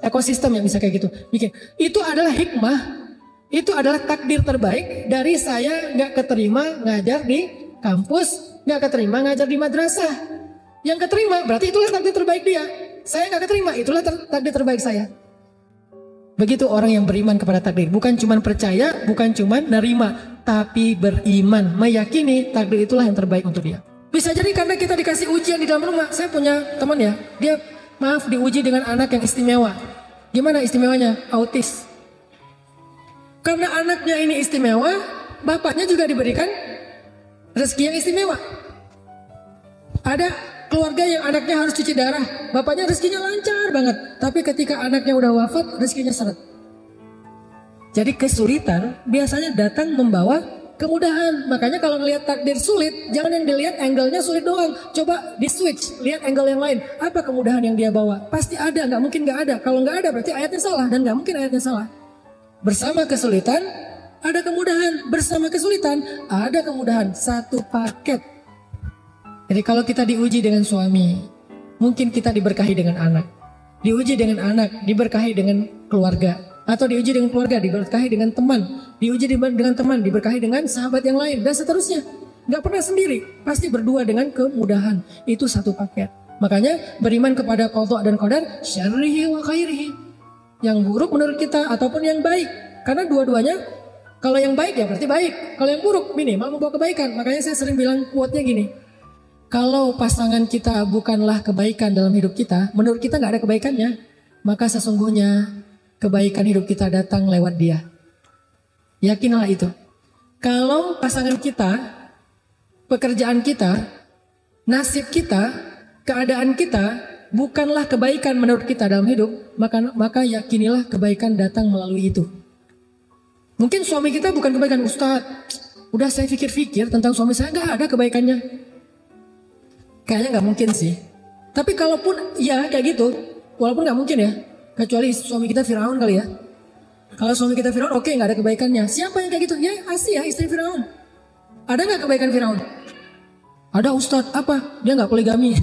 A: ekosistem yang bisa kayak gitu bikin. Itu adalah hikmah. Itu adalah takdir terbaik dari saya gak keterima ngajar di kampus, gak keterima ngajar di madrasah. Yang keterima berarti itulah takdir terbaik dia. Saya gak keterima, itulah takdir terbaik saya. Begitu orang yang beriman kepada takdir. Bukan cuma percaya, bukan cuma nerima, tapi beriman, meyakini takdir itulah yang terbaik untuk dia. Bisa jadi karena kita dikasih ujian di dalam rumah. Saya punya teman ya, dia diuji dengan anak yang istimewa. Gimana istimewanya? Autis. Karena anaknya ini istimewa, bapaknya juga diberikan rezeki yang istimewa. Ada keluarga yang anaknya harus cuci darah, bapaknya rezekinya lancar banget. Tapi ketika anaknya udah wafat, rezekinya seret. Jadi kesulitan biasanya datang membawa kemudahan. Makanya kalau ngelihat takdir sulit, jangan yang dilihat angle-nya sulit doang. Coba di switch, lihat angle yang lain. Apa kemudahan yang dia bawa? Pasti ada, nggak mungkin nggak ada. Kalau nggak ada berarti ayatnya salah, dan nggak mungkin ayatnya salah. Bersama kesulitan ada kemudahan. Bersama kesulitan, ada kemudahan. Satu paket. Jadi kalau kita diuji dengan suami, mungkin kita diberkahi dengan anak. Diuji dengan anak, diberkahi dengan keluarga. Atau diuji dengan keluarga, diberkahi dengan teman. Diuji dengan teman, diberkahi dengan sahabat yang lain. Dan seterusnya. Gak pernah sendiri. Pasti berdua dengan kemudahan. Itu satu paket. Makanya beriman kepada qadha dan qadar, syarrihi wa khairihi. Yang buruk menurut kita ataupun yang baik. Karena dua-duanya, kalau yang baik ya berarti baik. Kalau yang buruk minimal membawa kebaikan. Makanya saya sering bilang quote-nya gini. Kalau pasangan kita bukanlah kebaikan dalam hidup kita, menurut kita gak ada kebaikannya, maka sesungguhnya kebaikan hidup kita datang lewat dia. Yakinlah itu. Kalau pasangan kita, pekerjaan kita, nasib kita, keadaan kita bukanlah kebaikan menurut kita dalam hidup, maka yakinilah kebaikan datang melalui itu. Mungkin suami kita bukan kebaikan. Ustadz, udah saya pikir-pikir tentang suami saya, gak ada kebaikannya. Kayaknya gak mungkin sih. Tapi kalaupun ya kayak gitu, walaupun gak mungkin ya, kecuali suami kita Firaun kali ya. Kalau suami kita Firaun, oke, gak ada kebaikannya. Siapa yang kayak gitu? Ya Asia, istri Firaun. Ada gak kebaikan Firaun? Ada Ustadz, apa? Dia gak poligami.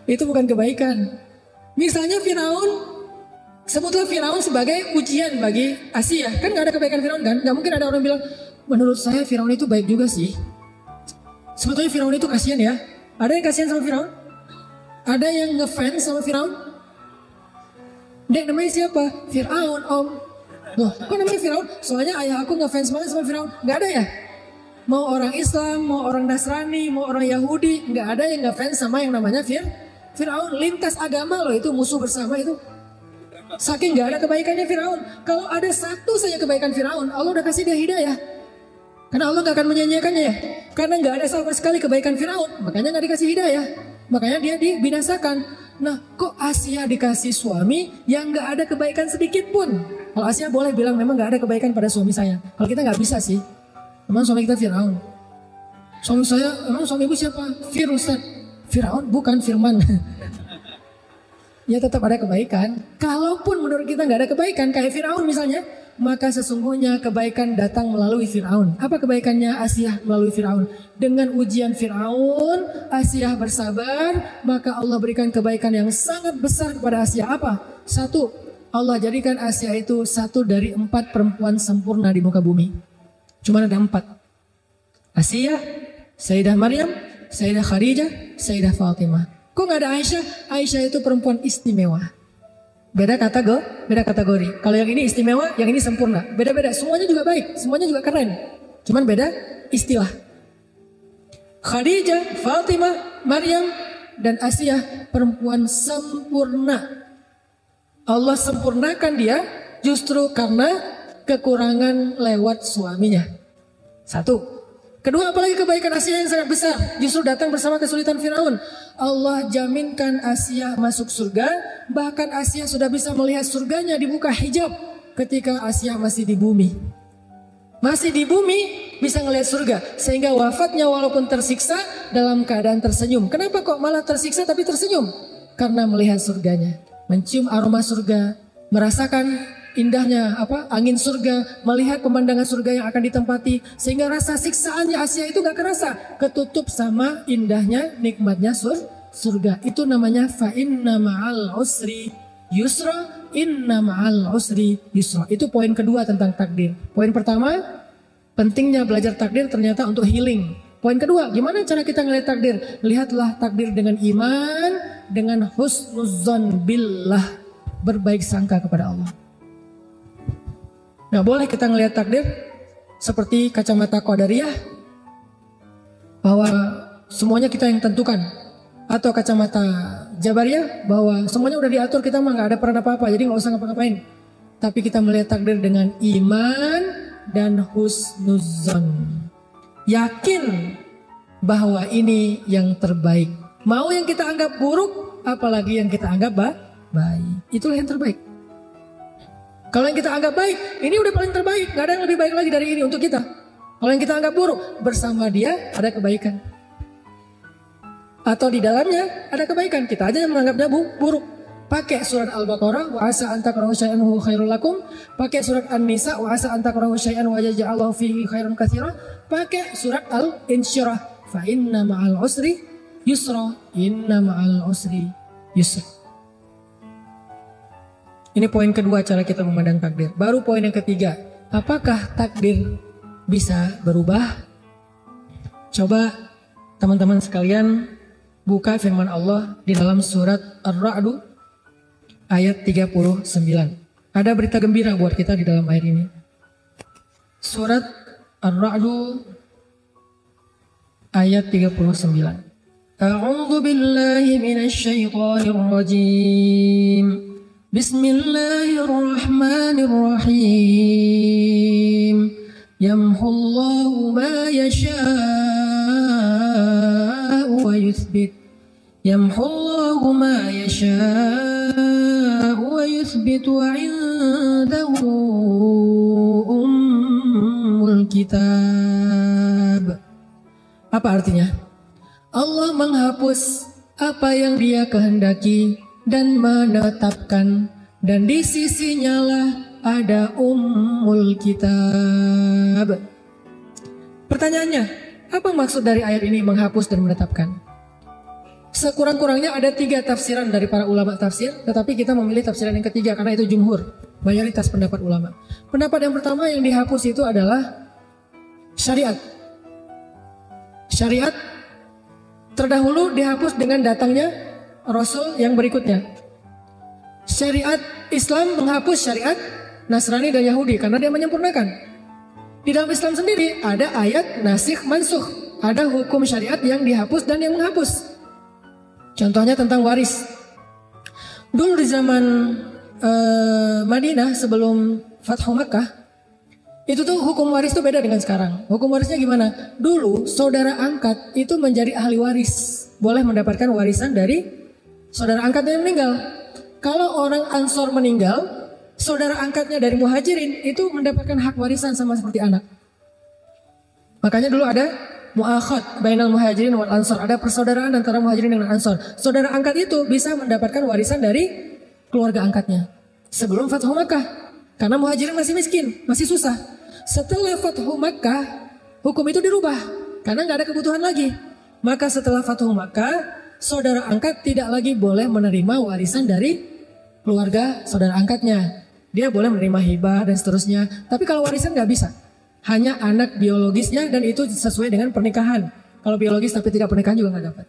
A: Itu bukan kebaikan. Misalnya Firaun, sebutlah Firaun sebagai ujian bagi Asia. Kan gak ada kebaikan Firaun kan? Gak mungkin ada orang bilang, menurut saya Firaun itu baik juga sih. Sebetulnya Firaun itu kasihan ya. Ada yang kasihan sama Firaun? Ada yang ngefans sama Firaun? Dek, namanya siapa? Firaun, Om. Loh, kok namanya Firaun? Soalnya ayah aku ngefans banget sama Firaun. Gak ada ya? Mau orang Islam, mau orang Nasrani, mau orang Yahudi, gak ada yang ngefans sama yang namanya Firaun. Lintas agama loh, itu musuh bersama itu. Saking gak ada kebaikannya Firaun. Kalau ada satu saja kebaikan Firaun, Allah udah kasih dia hidayah. Karena Allah gak akan menyanyiakannya ya. Karena gak ada sama sekali kebaikan Firaun, makanya gak dikasih hidayah. Makanya dia dibinasakan. Nah, kok Asia dikasih suami yang gak ada kebaikan sedikit pun? Kalau Asia boleh bilang memang gak ada kebaikan pada suami saya. Kalau kita gak bisa sih. Memang suami kita Firaun. Suami saya, emang suami ibu siapa? Ustaz. Firaun bukan Firman. Ya tetap ada kebaikan. Kalaupun menurut kita gak ada kebaikan, kayak Firaun misalnya, maka sesungguhnya kebaikan datang melalui Firaun. Apa kebaikannya Asia melalui Firaun? Dengan ujian Firaun, Asia bersabar, maka Allah berikan kebaikan yang sangat besar kepada Asia. Apa? Satu, Allah jadikan Asia itu satu dari 4 perempuan sempurna di muka bumi. Cuma ada 4. Asia, Sayyidah Maryam, Sayyidah Khadijah, Sayyidah Fatimah. Kok gak ada Aisyah? Aisyah itu perempuan istimewa. Beda kategori. Kalau yang ini istimewa, yang ini sempurna. Beda-beda, semuanya juga baik, semuanya juga keren. Cuman beda istilah. Khadijah, Fatimah, Maryam, dan Asia perempuan sempurna. Allah sempurnakan dia justru karena kekurangan lewat suaminya. Satu. Kedua, apalagi kebaikan Asia yang sangat besar justru datang bersama kesulitan Firaun. Allah jaminkan Asia masuk surga. Bahkan Asia sudah bisa melihat surganya dibuka hijab ketika Asia masih di bumi. Masih di bumi bisa ngelihat surga. Sehingga wafatnya walaupun tersiksa dalam keadaan tersenyum. Kenapa kok malah tersiksa tapi tersenyum? Karena melihat surganya. Mencium aroma surga. Merasakan indahnya angin surga, melihat pemandangan surga yang akan ditempati, sehingga rasa siksaannya Asia itu gak kerasa, ketutup sama indahnya nikmatnya surga. Itu namanya fa inna ma'al usri yusra, inna ma'al usri yusra. Itu poin kedua tentang takdir. Poin pertama, pentingnya belajar takdir ternyata untuk healing. Poin kedua, gimana cara kita ngelihat takdir? Lihatlah takdir dengan iman, dengan husnuzan billah, berbaik sangka kepada Allah. Nggak boleh kita ngelihat takdir seperti kacamata qadariyah bahwa semuanya kita yang tentukan, atau kacamata jabariyah bahwa semuanya udah diatur, kita mah nggak ada peran apa-apa, jadi nggak usah ngapa-ngapain. Tapi kita melihat takdir dengan iman dan husnuzan, yakin bahwa ini yang terbaik. Mau yang kita anggap buruk, apalagi yang kita anggap baik, itulah yang terbaik. Kalau yang kita anggap baik, ini udah paling terbaik. Gak ada yang lebih baik lagi dari ini untuk kita. Kalau yang kita anggap buruk, bersama dia ada kebaikan. Atau di dalamnya ada kebaikan. Kita aja yang menganggapnya buruk. pakai surat Al-Baqarah, wa asa an takrahu syai'an huwa khairul lakum, pakai surat An-Nisa, wa asa an takrahu syai'an wa yaj'alallahu fihi khairan katsira, pakai surat Al-Insyirah, fa inna ma'al usri yusra, inna ma'al usri yusra. Ini poin kedua cara kita memandang takdir. Baru poin yang ketiga, apakah takdir bisa berubah? Coba teman-teman sekalian buka firman Allah di dalam surat Ar-Ra'd ayat 39. Ada berita gembira buat kita di dalam ayat ini. Surat Ar-Ra'd ayat 39. A'udzu billahi minasy syaithanir rajim. Bismillahirrahmanirrahim. Yamhullahu ma yasha'u wa yuthbit. Yamhullahu ma yasha'u wa yuthbit wa 'indahu ummul kitab. Apa artinya? Allah menghapus apa yang Dia kehendaki dan menetapkan, dan di sisinya lah ada ummul kitab. Pertanyaannya, apa maksud dari ayat ini menghapus dan menetapkan? Sekurang-kurangnya ada 3 tafsiran dari para ulama tafsir, tetapi kita memilih tafsiran yang ketiga karena itu jumhur, mayoritas pendapat ulama. Pendapat yang pertama yang dihapus itu adalah syariat. Syariat terdahulu dihapus dengan datangnya Rasul yang berikutnya. Syariat Islam menghapus syariat Nasrani dan Yahudi karena dia menyempurnakan. Di dalam Islam sendiri ada ayat nasikh mansukh, ada hukum syariat yang dihapus dan yang menghapus. Contohnya tentang waris. Dulu di zaman Madinah sebelum Fathu Makkah, itu tuh hukum waris tuh beda dengan sekarang. Hukum warisnya gimana? Dulu saudara angkat itu menjadi ahli waris, boleh mendapatkan warisan dari saudara angkatnya yang meninggal. Kalau orang Ansor meninggal, saudara angkatnya dari Muhajirin itu mendapatkan hak warisan sama seperti anak. Makanya dulu ada mu'akhad bainal Muhajirin wal Ansor, ada persaudaraan antara Muhajirin dengan Ansor. Saudara angkat itu bisa mendapatkan warisan dari keluarga angkatnya sebelum Fathu Makkah, karena Muhajirin masih miskin, masih susah. Setelah Fathu Makkah, hukum itu dirubah karena nggak ada kebutuhan lagi. Maka setelah Fathu Makkah, saudara angkat tidak lagi boleh menerima warisan dari keluarga saudara angkatnya. Dia boleh menerima hibah dan seterusnya. Tapi kalau warisan nggak bisa, hanya anak biologisnya, dan itu sesuai dengan pernikahan. Kalau biologis tapi tidak pernikahan juga nggak dapat.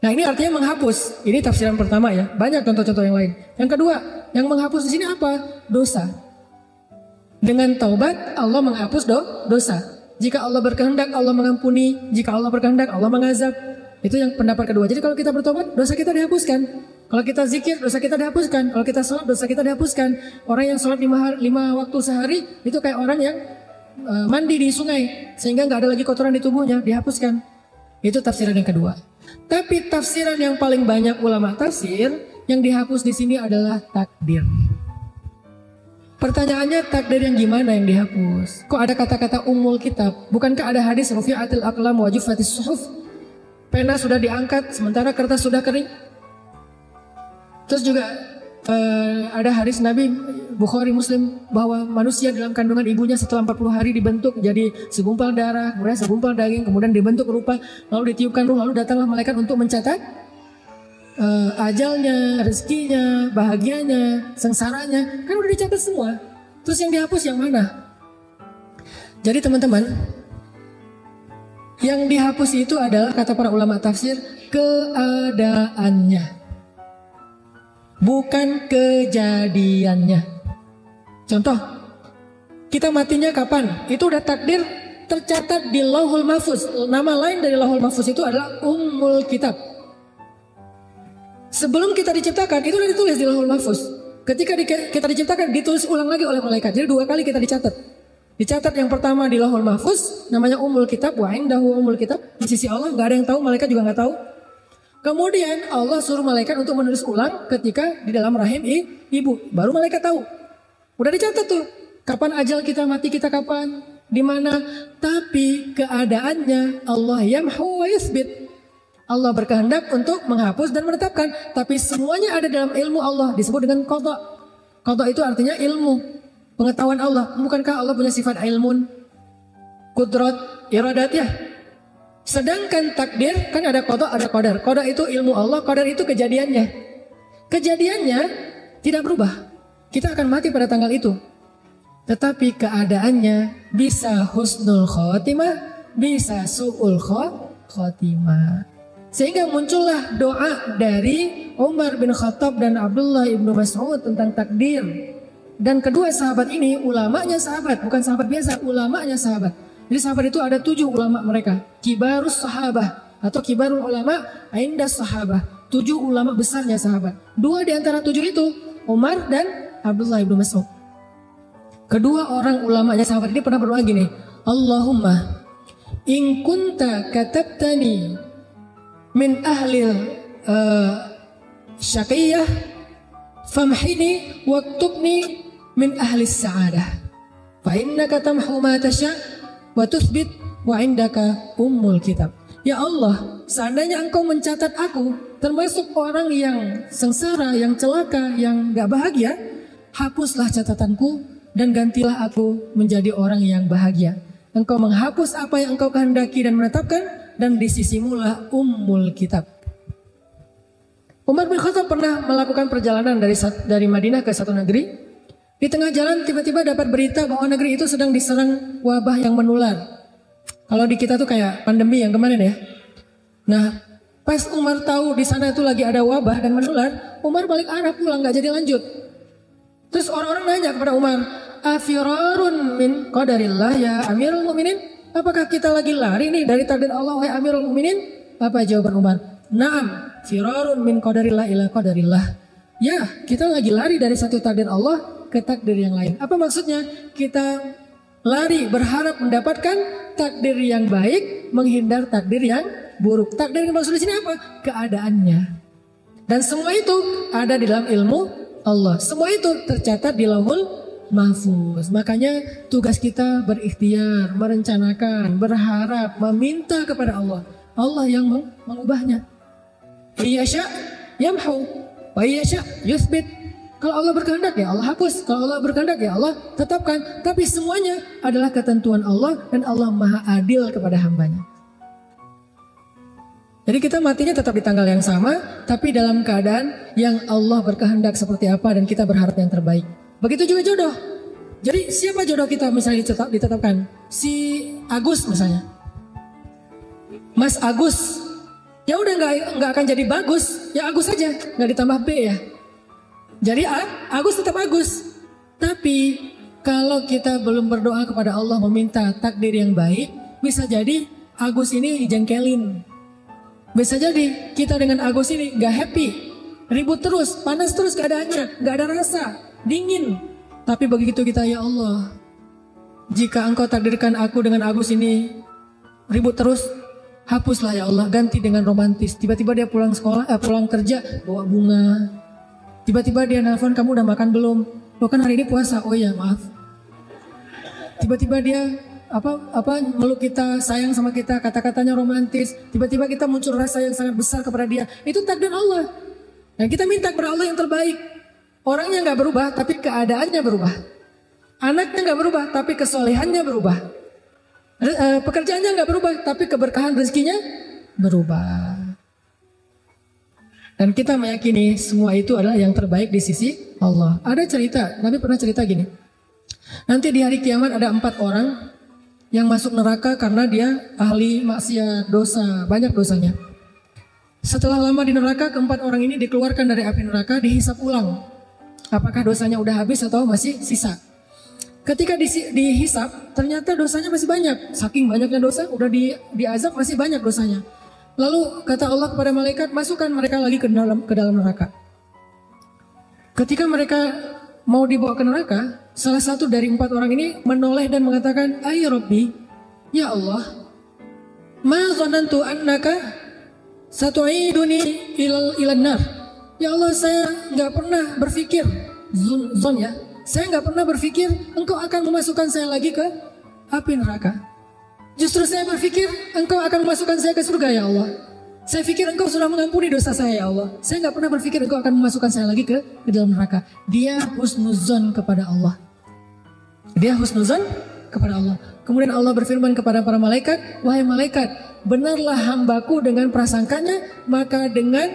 A: Nah ini artinya menghapus. Ini tafsiran pertama ya. Banyak contoh-contoh yang lain. Yang kedua, yang menghapus di sini apa? Dosa. Dengan taubat Allah menghapus dosa. Jika Allah berkehendak Allah mengampuni. Jika Allah berkehendak Allah mengazab. Itu yang pendapat kedua. Jadi kalau kita bertobat dosa kita dihapuskan. Kalau kita zikir dosa kita dihapuskan. Kalau kita sholat dosa kita dihapuskan. Orang yang sholat 5 waktu sehari itu kayak orang yang mandi di sungai sehingga nggak ada lagi kotoran di tubuhnya, dihapuskan. Itu tafsiran yang kedua. Tapi tafsiran yang paling banyak ulama tafsir yang dihapus di sini adalah takdir. Pertanyaannya, takdir yang gimana yang dihapus? Kok ada kata-kata ummul kitab? Bukankah ada hadis rufi'atil aqlam wa juffatis suhuf? Pena sudah diangkat sementara kertas sudah kering. Terus juga ada hadis Nabi Bukhari Muslim bahwa manusia dalam kandungan ibunya setelah 40 hari dibentuk jadi segumpal darah, kemudian segumpal daging, kemudian dibentuk rupa, lalu ditiupkan ruh, lalu datanglah malaikat untuk mencatat ajalnya, rezekinya, bahagianya, sengsaranya. Kan udah dicatat semua. Terus yang dihapus yang mana? Jadi teman-teman, yang dihapus itu adalah kata para ulama tafsir keadaannya, bukan kejadiannya. Contoh, kita matinya kapan? Itu udah takdir tercatat di Lauhul Mahfuz. Nama lain dari Lauhul Mahfuz itu adalah Ummul Kitab. Sebelum kita diciptakan itu udah ditulis di Lauhul Mahfuz. Ketika kita diciptakan ditulis ulang lagi oleh malaikat. Jadi 2 kali kita dicatat. Dicatat yang pertama di Lauhul Mahfuz, namanya Ummul Kitab, wa indahu Ummul Kitab. Di sisi Allah nggak ada yang tahu, malaikat juga nggak tahu. Kemudian Allah suruh malaikat untuk menulis ulang ketika di dalam rahim ibu. Baru malaikat tahu. Udah dicatat tuh. Kapan ajal kita, mati kita kapan, di mana. Tapi keadaannya Allah yamhu wa yuthbit. Allah berkehendak untuk menghapus dan menetapkan. Tapi semuanya ada dalam ilmu Allah. Disebut dengan qada. Qada itu artinya ilmu, pengetahuan Allah. Bukankah Allah punya sifat ilmun, kudrat, iradat ya? Sedangkan takdir kan ada qada, ada qadar. Qada itu ilmu Allah, qadar itu kejadiannya. Kejadiannya tidak berubah. Kita akan mati pada tanggal itu. Tetapi keadaannya bisa husnul khotimah, bisa su'ul khotimah. Sehingga muncullah doa dari Umar bin Khattab dan Abdullah ibnu Mas'ud tentang takdir. Dan kedua sahabat ini ulamanya sahabat, bukan sahabat biasa, ulamanya sahabat. Jadi sahabat itu ada 7 ulama mereka. Kibarus sahabah atau kibarul ulama indas sahabah. 7 ulama besarnya sahabat. 2 di antara 7 itu Umar dan Abdullah ibnu Mas'ud. Kedua orang ulamanya sahabat ini pernah berdoa gini, Allahumma in kunta katabtani min ahlil syaqiyah famhini waktubni min ahlis sa'adah fa innaka tamhu ma tasha wa tuthbit wa indaka ummul kitab. Ya Allah, seandainya engkau mencatat aku termasuk orang yang sengsara, yang celaka, yang gak bahagia, hapuslah catatanku dan gantilah aku menjadi orang yang bahagia. Engkau menghapus apa yang engkau kehendaki dan menetapkan, dan di sisimulah ummul kitab. Umar bin Khattab pernah melakukan perjalanan dari Madinah ke satu negeri. Di tengah jalan tiba-tiba dapat berita bahwa negeri itu sedang diserang wabah yang menular. Kalau di kita tuh kayak pandemi yang kemarin ya. Nah, pas Umar tahu di sana itu lagi ada wabah dan menular, Umar balik arah pulang, gak jadi lanjut. Terus orang-orang nanya kepada Umar, afirarun min qadarillah ya Amirul Mukminin? Apakah kita lagi lari nih dari takdir Allah wahai Amirul Mukminin? Apa jawaban Umar? Naam, firarun min qadarillah ila qadarillah. Ya, kita lagi lari dari satu takdir Allah ke takdir yang lain. Apa maksudnya? Kita lari berharap mendapatkan takdir yang baik, menghindar takdir yang buruk. Takdir yang maksud di sini apa? Keadaannya. Dan semua itu ada di dalam ilmu Allah. Semua itu tercatat di Lauhul Mahfuz. Makanya tugas kita berikhtiar, merencanakan, berharap, meminta kepada Allah. Allah yang mengubahnya. Iyasya yamhu wa iyasya yuthbit. Kalau Allah berkehendak ya Allah hapus. Kalau Allah berkehendak ya Allah tetapkan. Tapi semuanya adalah ketentuan Allah dan Allah Maha Adil kepada hambanya. Jadi kita matinya tetap di tanggal yang sama, tapi dalam keadaan yang Allah berkehendak seperti apa dan kita berharap yang terbaik. Begitu juga jodoh. Jadi siapa jodoh kita misalnya ditetapkan? Si Agus misalnya. Mas Agus. Ya udah nggak akan jadi bagus. Ya Agus aja, nggak ditambah B ya. Jadi Agus tetap Agus. Tapi kalau kita belum berdoa kepada Allah meminta takdir yang baik, bisa jadi Agus ini dijengkelin. Bisa jadi kita dengan Agus ini gak happy, ribut terus, panas terus keadaannya, gak ada rasa, dingin. Tapi begitu kita, ya Allah, jika engkau takdirkan aku dengan Agus ini ribut terus, hapuslah ya Allah, ganti dengan romantis. Tiba-tiba dia pulang kerja bawa bunga. Tiba-tiba dia nelfon, kamu udah makan belum? Loh kan hari ini puasa, oh ya maaf. Tiba-tiba dia meluk kita, sayang sama kita, kata-katanya romantis. Tiba-tiba kita muncul rasa yang sangat besar kepada dia. Itu takdir Allah. Dan kita minta kepada Allah yang terbaik. Orangnya nggak berubah, tapi keadaannya berubah. Anaknya nggak berubah, tapi kesolehannya berubah. Pekerjaannya nggak berubah, tapi keberkahan rezekinya berubah. Dan kita meyakini semua itu adalah yang terbaik di sisi Allah. Ada cerita, Nabi pernah cerita gini. Nanti di hari kiamat ada 4 orang yang masuk neraka karena dia ahli maksiat, dosa, banyak dosanya. Setelah lama di neraka, keempat orang ini dikeluarkan dari api neraka, dihisap ulang. Apakah dosanya udah habis atau masih sisa? Ketika dihisap, ternyata dosanya masih banyak. Saking banyaknya dosa, udah diazab masih banyak dosanya. Lalu kata Allah kepada malaikat, masukkan mereka lagi ke dalam neraka. Ketika mereka mau dibawa ke neraka, salah satu dari 4 orang ini menoleh dan mengatakan, "Ay Rabbi, ya Allah, ma dhanantu annaka satu'iduni ilan nar." Ya Allah, saya nggak pernah berpikir, zon ya, saya nggak pernah berpikir engkau akan memasukkan saya lagi ke api neraka. Justru saya berpikir engkau akan memasukkan saya ke surga ya Allah. Saya pikir engkau sudah mengampuni dosa saya ya Allah. Saya nggak pernah berpikir engkau akan memasukkan saya lagi ke dalam neraka. Dia husnuzon kepada Allah. Dia husnuzon kepada Allah. Kemudian Allah berfirman kepada para malaikat, wahai malaikat, benarlah hambaku dengan prasangkanya, maka dengan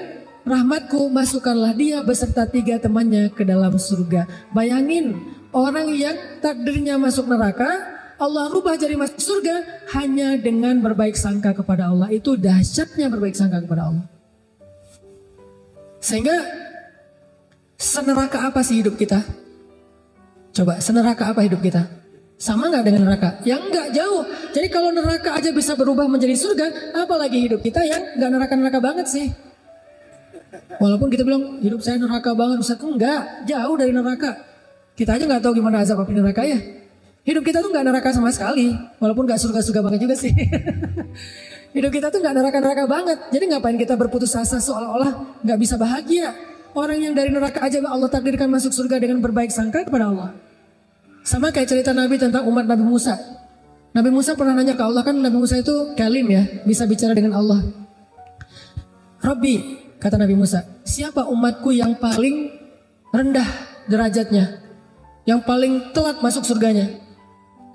A: rahmatku masukkanlah dia beserta 3 temannya ke dalam surga. Bayangin, orang yang takdirnya masuk neraka, Allah rubah jadi masuk surga hanya dengan berbaik sangka kepada Allah. Itu dahsyatnya berbaik sangka kepada Allah. Sehingga seneraka apa sih hidup kita? Coba, seneraka apa hidup kita? Sama nggak dengan neraka? Yang nggak jauh. Jadi kalau neraka aja bisa berubah menjadi surga, apalagi hidup kita yang nggak neraka-neraka banget sih. Walaupun kita bilang hidup saya neraka banget, Ustaz, enggak, jauh dari neraka. Kita aja nggak tahu gimana azab api neraka ya. Hidup kita tuh nggak neraka sama sekali, walaupun nggak surga-surga banget juga sih. Hidup kita tuh nggak neraka-neraka banget. Jadi ngapain kita berputus asa seolah-olah nggak bisa bahagia? Orang yang dari neraka aja Allah takdirkan masuk surga dengan berbaik sangka kepada Allah. Sama kayak cerita Nabi tentang umat Nabi Musa. Nabi Musa pernah nanya ke Allah, kan Nabi Musa itu kalim ya, bisa bicara dengan Allah. Rabbi, kata Nabi Musa, siapa umatku yang paling rendah derajatnya, yang paling telat masuk surganya?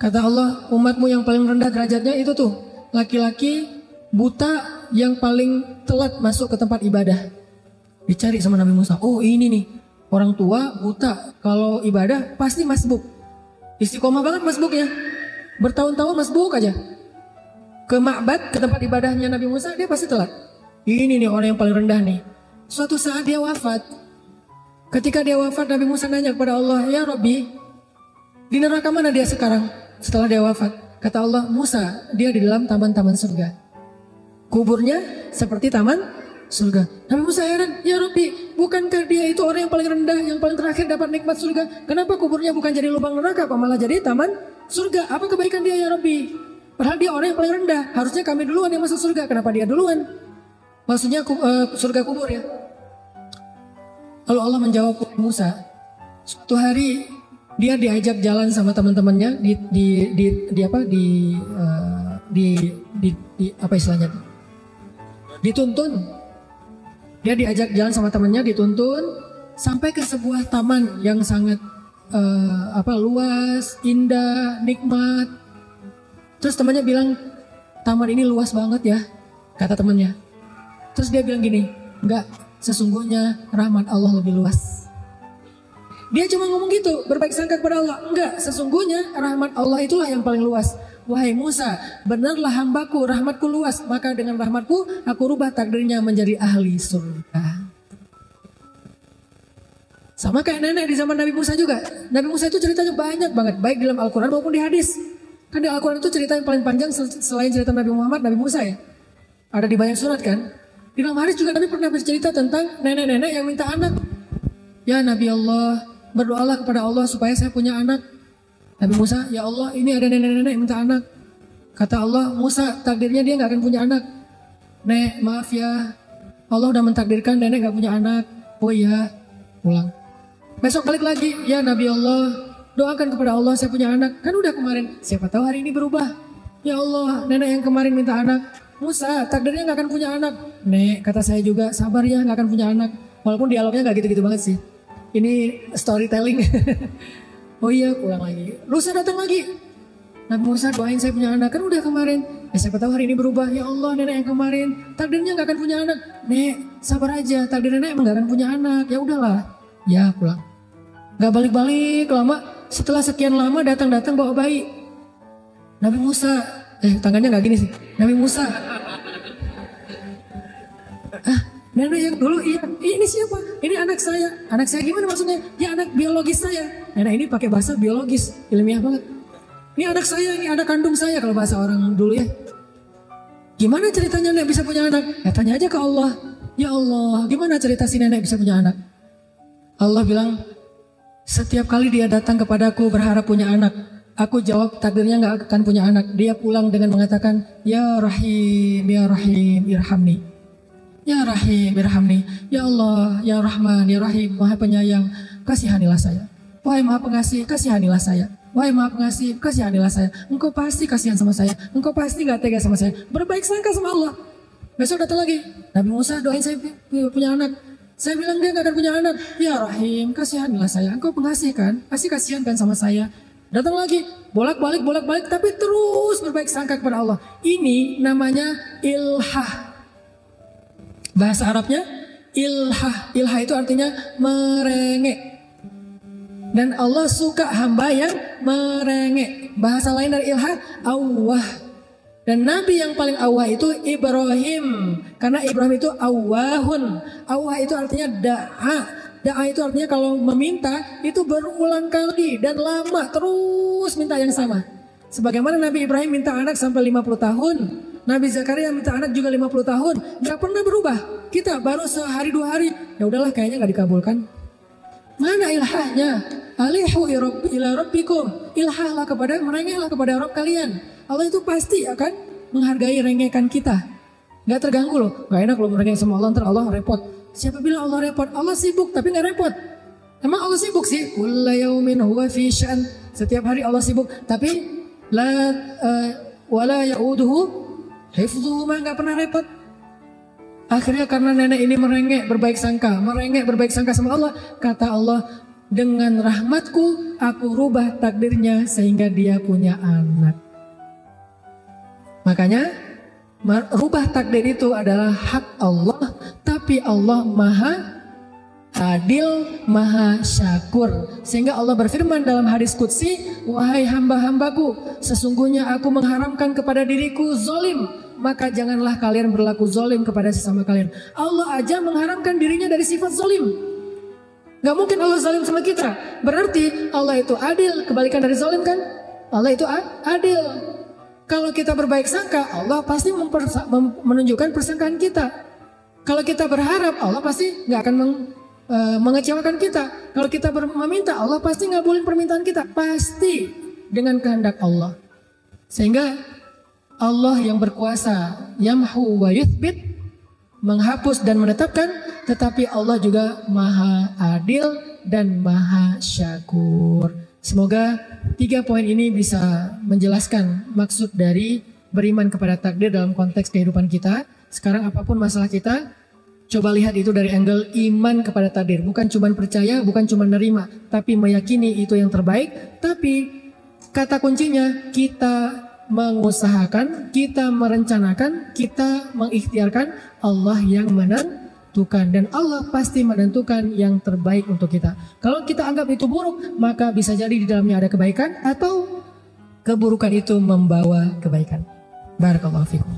A: Kata Allah, umatmu yang paling rendah derajatnya itu tuh laki-laki buta yang paling telat masuk ke tempat ibadah. Dicari sama Nabi Musa, oh ini nih, orang tua buta kalau ibadah pasti masbuk. Istiqomah banget masbuknya, bertahun-tahun masbuk aja. Ke ma'bad, ke tempat ibadahnya Nabi Musa, dia pasti telat. Ini nih orang yang paling rendah nih. Suatu saat dia wafat. Ketika dia wafat, Nabi Musa nanya kepada Allah, ya Rabbi, di neraka mana dia sekarang setelah dia wafat? Kata Allah, Musa, dia di dalam taman-taman surga. Kuburnya seperti taman surga. Nabi Musa heran, ya Rabbi, bukankah dia itu orang yang paling rendah, yang paling terakhir dapat nikmat surga? Kenapa kuburnya bukan jadi lubang neraka, kok malah jadi taman surga? Apa kebaikan dia ya Rabbi? Padahal dia orang yang paling rendah, harusnya kami duluan yang masuk surga. Kenapa dia duluan? Maksudnya surga kubur ya. Lalu Allah menjawab Musa, suatu hari dia diajak jalan sama teman-temannya apa istilahnya? Dituntun. Dia diajak jalan sama temannya, dituntun sampai ke sebuah taman yang sangat luas, indah, nikmat. Terus temannya bilang, taman ini luas banget ya, kata temannya. Terus dia bilang gini, enggak, sesungguhnya rahmat Allah lebih luas. Dia cuma ngomong gitu, berbaik sangka kepada Allah. Enggak, sesungguhnya rahmat Allah itulah yang paling luas. Wahai Musa, benarlah hambaku, rahmatku luas. Maka dengan rahmatku, aku rubah takdirnya menjadi ahli surga. Sama kayak nenek di zaman Nabi Musa juga. Nabi Musa itu ceritanya banyak banget, baik dalam Al-Quran maupun di hadis. Kan di Al-Quran itu cerita yang paling panjang selain cerita Nabi Muhammad, Nabi Musa ya. Ada di banyak surat kan. Di dalam hadis juga Nabi pernah bercerita tentang nenek-nenek yang minta anak. Ya Nabi Allah, berdoalah kepada Allah supaya saya punya anak. Nabi Musa, ya Allah, ini ada nenek-nenek yang minta anak. Kata Allah, Musa, takdirnya dia gak akan punya anak. Nek, maaf ya, Allah udah mentakdirkan nenek gak punya anak. Oh iya, pulang. Besok balik lagi, ya Nabi Allah, doakan kepada Allah saya punya anak. Kan udah kemarin, siapa tahu hari ini berubah. Ya Allah, nenek yang kemarin minta anak. Musa, takdirnya gak akan punya anak. Nek, kata saya juga, sabar ya, gak akan punya anak. Walaupun dialognya gak gitu-gitu banget sih. Ini storytelling. Oh iya, pulang lagi. Lusa datang lagi. Nabi Musa, doain saya punya anak. Kan udah kemarin. Ya siapa tahu hari ini berubah. Ya Allah, nenek yang kemarin takdirnya gak akan punya anak. Nek, sabar aja. Takdir nenek emang gak akan punya anak. Ya udahlah. Ya pulang. Gak balik-balik lama. Setelah sekian lama datang-datang bawa bayi. Nabi Musa, tangannya gak gini sih. Nabi Musa, nenek yang dulu, iya, ini siapa? Ini anak saya. Anak saya gimana maksudnya? Ya anak biologis saya. Nenek ini pakai bahasa biologis, ilmiah banget. Ini anak saya, ini anak kandung saya kalau bahasa orang dulu ya. Gimana ceritanya nenek bisa punya anak? Ya tanya aja ke Allah. Ya Allah, gimana cerita si nenek bisa punya anak? Allah bilang, setiap kali dia datang kepadaku berharap punya anak, aku jawab takdirnya gak akan punya anak. Dia pulang dengan mengatakan, Ya Rahim, irhamni. Ya Rahim, irhamni. Ya Allah, Ya Rahman, Ya Rahim, Maha Penyayang, kasihanilah saya. Wahai Maha Pengasih, kasihanilah saya. Wahai Maha Pengasih, kasihanilah saya. Engkau pasti kasihan sama saya. Engkau pasti gak tega sama saya. Berbaik sangka sama Allah. Besok datang lagi, Nabi Musa doain saya punya anak. Saya bilang dia gak akan punya anak. Ya Rahim, kasihanilah saya. Engkau pengasih kan? Pasti kasihan kan sama saya. Datang lagi, bolak-balik, tapi terus berbaik sangka kepada Allah. Ini namanya ilhah. Bahasa Arabnya ilhah. Ilhah itu artinya merengek. Dan Allah suka hamba yang merengek. Bahasa lain dari ilhah, awwah. Dan Nabi yang paling awah itu Ibrahim. Karena Ibrahim itu awahun. Awah itu artinya da'a. Da'a itu artinya kalau meminta itu berulang kali dan lama terus minta yang sama. Sebagaimana Nabi Ibrahim minta anak sampai 50 tahun. Nabi Zakaria minta anak juga 50 tahun. Gak pernah berubah. Kita baru sehari 2 hari. Ya udahlah kayaknya gak dikabulkan. Mana ilhahnya? Alihu ila rabbikum. Ilhahlah kepada, merengeklah kepada Rabb kalian. Allah itu pasti akan menghargai rengekan kita. Gak terganggu loh. Gak enak loh merengek sama Allah, ntar Allah repot. Siapa bilang Allah repot? Allah sibuk tapi gak repot. Emang Allah sibuk sih? Kulla yaumin huwa fi sya'an. Setiap hari Allah sibuk. Tapi wala ya'uduhu hifdhuhu, mah gak pernah repot. Akhirnya karena nenek ini merengek berbaik sangka sama Allah. Kata Allah, dengan rahmatku aku rubah takdirnya sehingga dia punya anak. Makanya merubah takdir itu adalah hak Allah, tapi Allah maha adil, maha syakur. Sehingga Allah berfirman dalam hadis qudsi, wahai hamba-hambaku, sesungguhnya aku mengharamkan kepada diriku zalim, maka janganlah kalian berlaku zalim kepada sesama kalian. Allah aja mengharamkan dirinya dari sifat zalim. Gak mungkin Allah zalim sama kita. Berarti Allah itu adil, kebalikan dari zalim kan? Allah itu adil. Kalau kita berbaik sangka, Allah pasti menunjukkan persangkaan kita. Kalau kita berharap, Allah pasti nggak akan mengecewakan kita. Kalau kita meminta, Allah pasti ngabulin permintaan kita. Pasti dengan kehendak Allah. Sehingga Allah yang berkuasa, yamhu wa yuthbit, menghapus dan menetapkan, tetapi Allah juga maha adil dan maha syakur. Semoga 3 poin ini bisa menjelaskan maksud dari beriman kepada takdir dalam konteks kehidupan kita. Sekarang apapun masalah kita, coba lihat itu dari angle iman kepada takdir. Bukan cuma percaya, bukan cuma nerima, tapi meyakini itu yang terbaik. Tapi kata kuncinya kita mengusahakan, kita merencanakan, kita mengikhtiarkan, Allah yang menentukan. Dan Allah pasti menentukan yang terbaik untuk kita. Kalau kita anggap itu buruk, maka bisa jadi di dalamnya ada kebaikan atau keburukan itu membawa kebaikan. Barakallahu fikum.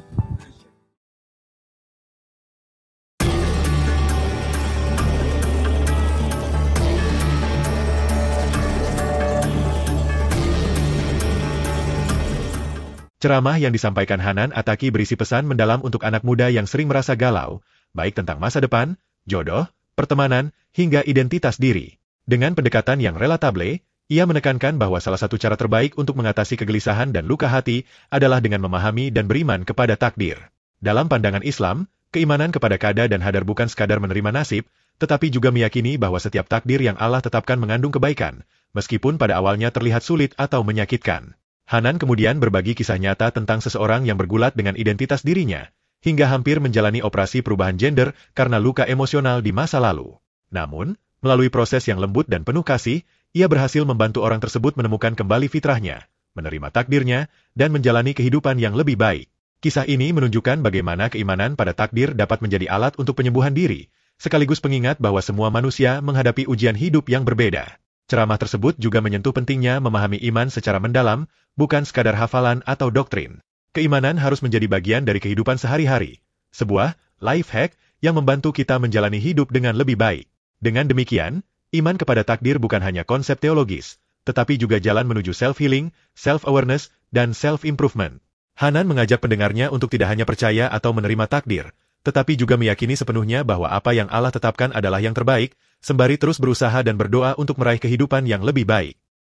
B: Ceramah yang disampaikan Hanan Ataki berisi pesan mendalam untuk anak muda yang sering merasa galau, baik tentang masa depan, jodoh, pertemanan, hingga identitas diri. Dengan pendekatan yang relatable, ia menekankan bahwa salah satu cara terbaik untuk mengatasi kegelisahan dan luka hati adalah dengan memahami dan beriman kepada takdir. Dalam pandangan Islam, keimanan kepada qada dan hadar bukan sekadar menerima nasib, tetapi juga meyakini bahwa setiap takdir yang Allah tetapkan mengandung kebaikan, meskipun pada awalnya terlihat sulit atau menyakitkan. Hanan kemudian berbagi kisah nyata tentang seseorang yang bergulat dengan identitas dirinya, hingga hampir menjalani operasi perubahan gender karena luka emosional di masa lalu. Namun, melalui proses yang lembut dan penuh kasih, ia berhasil membantu orang tersebut menemukan kembali fitrahnya, menerima takdirnya, dan menjalani kehidupan yang lebih baik. Kisah ini menunjukkan bagaimana keimanan pada takdir dapat menjadi alat untuk penyembuhan diri, sekaligus pengingat bahwa semua manusia menghadapi ujian hidup yang berbeda. Ceramah tersebut juga menyentuh pentingnya memahami iman secara mendalam, bukan sekadar hafalan atau doktrin. Keimanan harus menjadi bagian dari kehidupan sehari-hari. Sebuah life hack yang membantu kita menjalani hidup dengan lebih baik. Dengan demikian, iman kepada takdir bukan hanya konsep teologis, tetapi juga jalan menuju self-healing, self-awareness, dan self-improvement. Hanan mengajak pendengarnya untuk tidak hanya percaya atau menerima takdir, tetapi juga meyakini sepenuhnya bahwa apa yang Allah tetapkan adalah yang terbaik, sembari terus berusaha dan berdoa untuk meraih kehidupan yang lebih baik.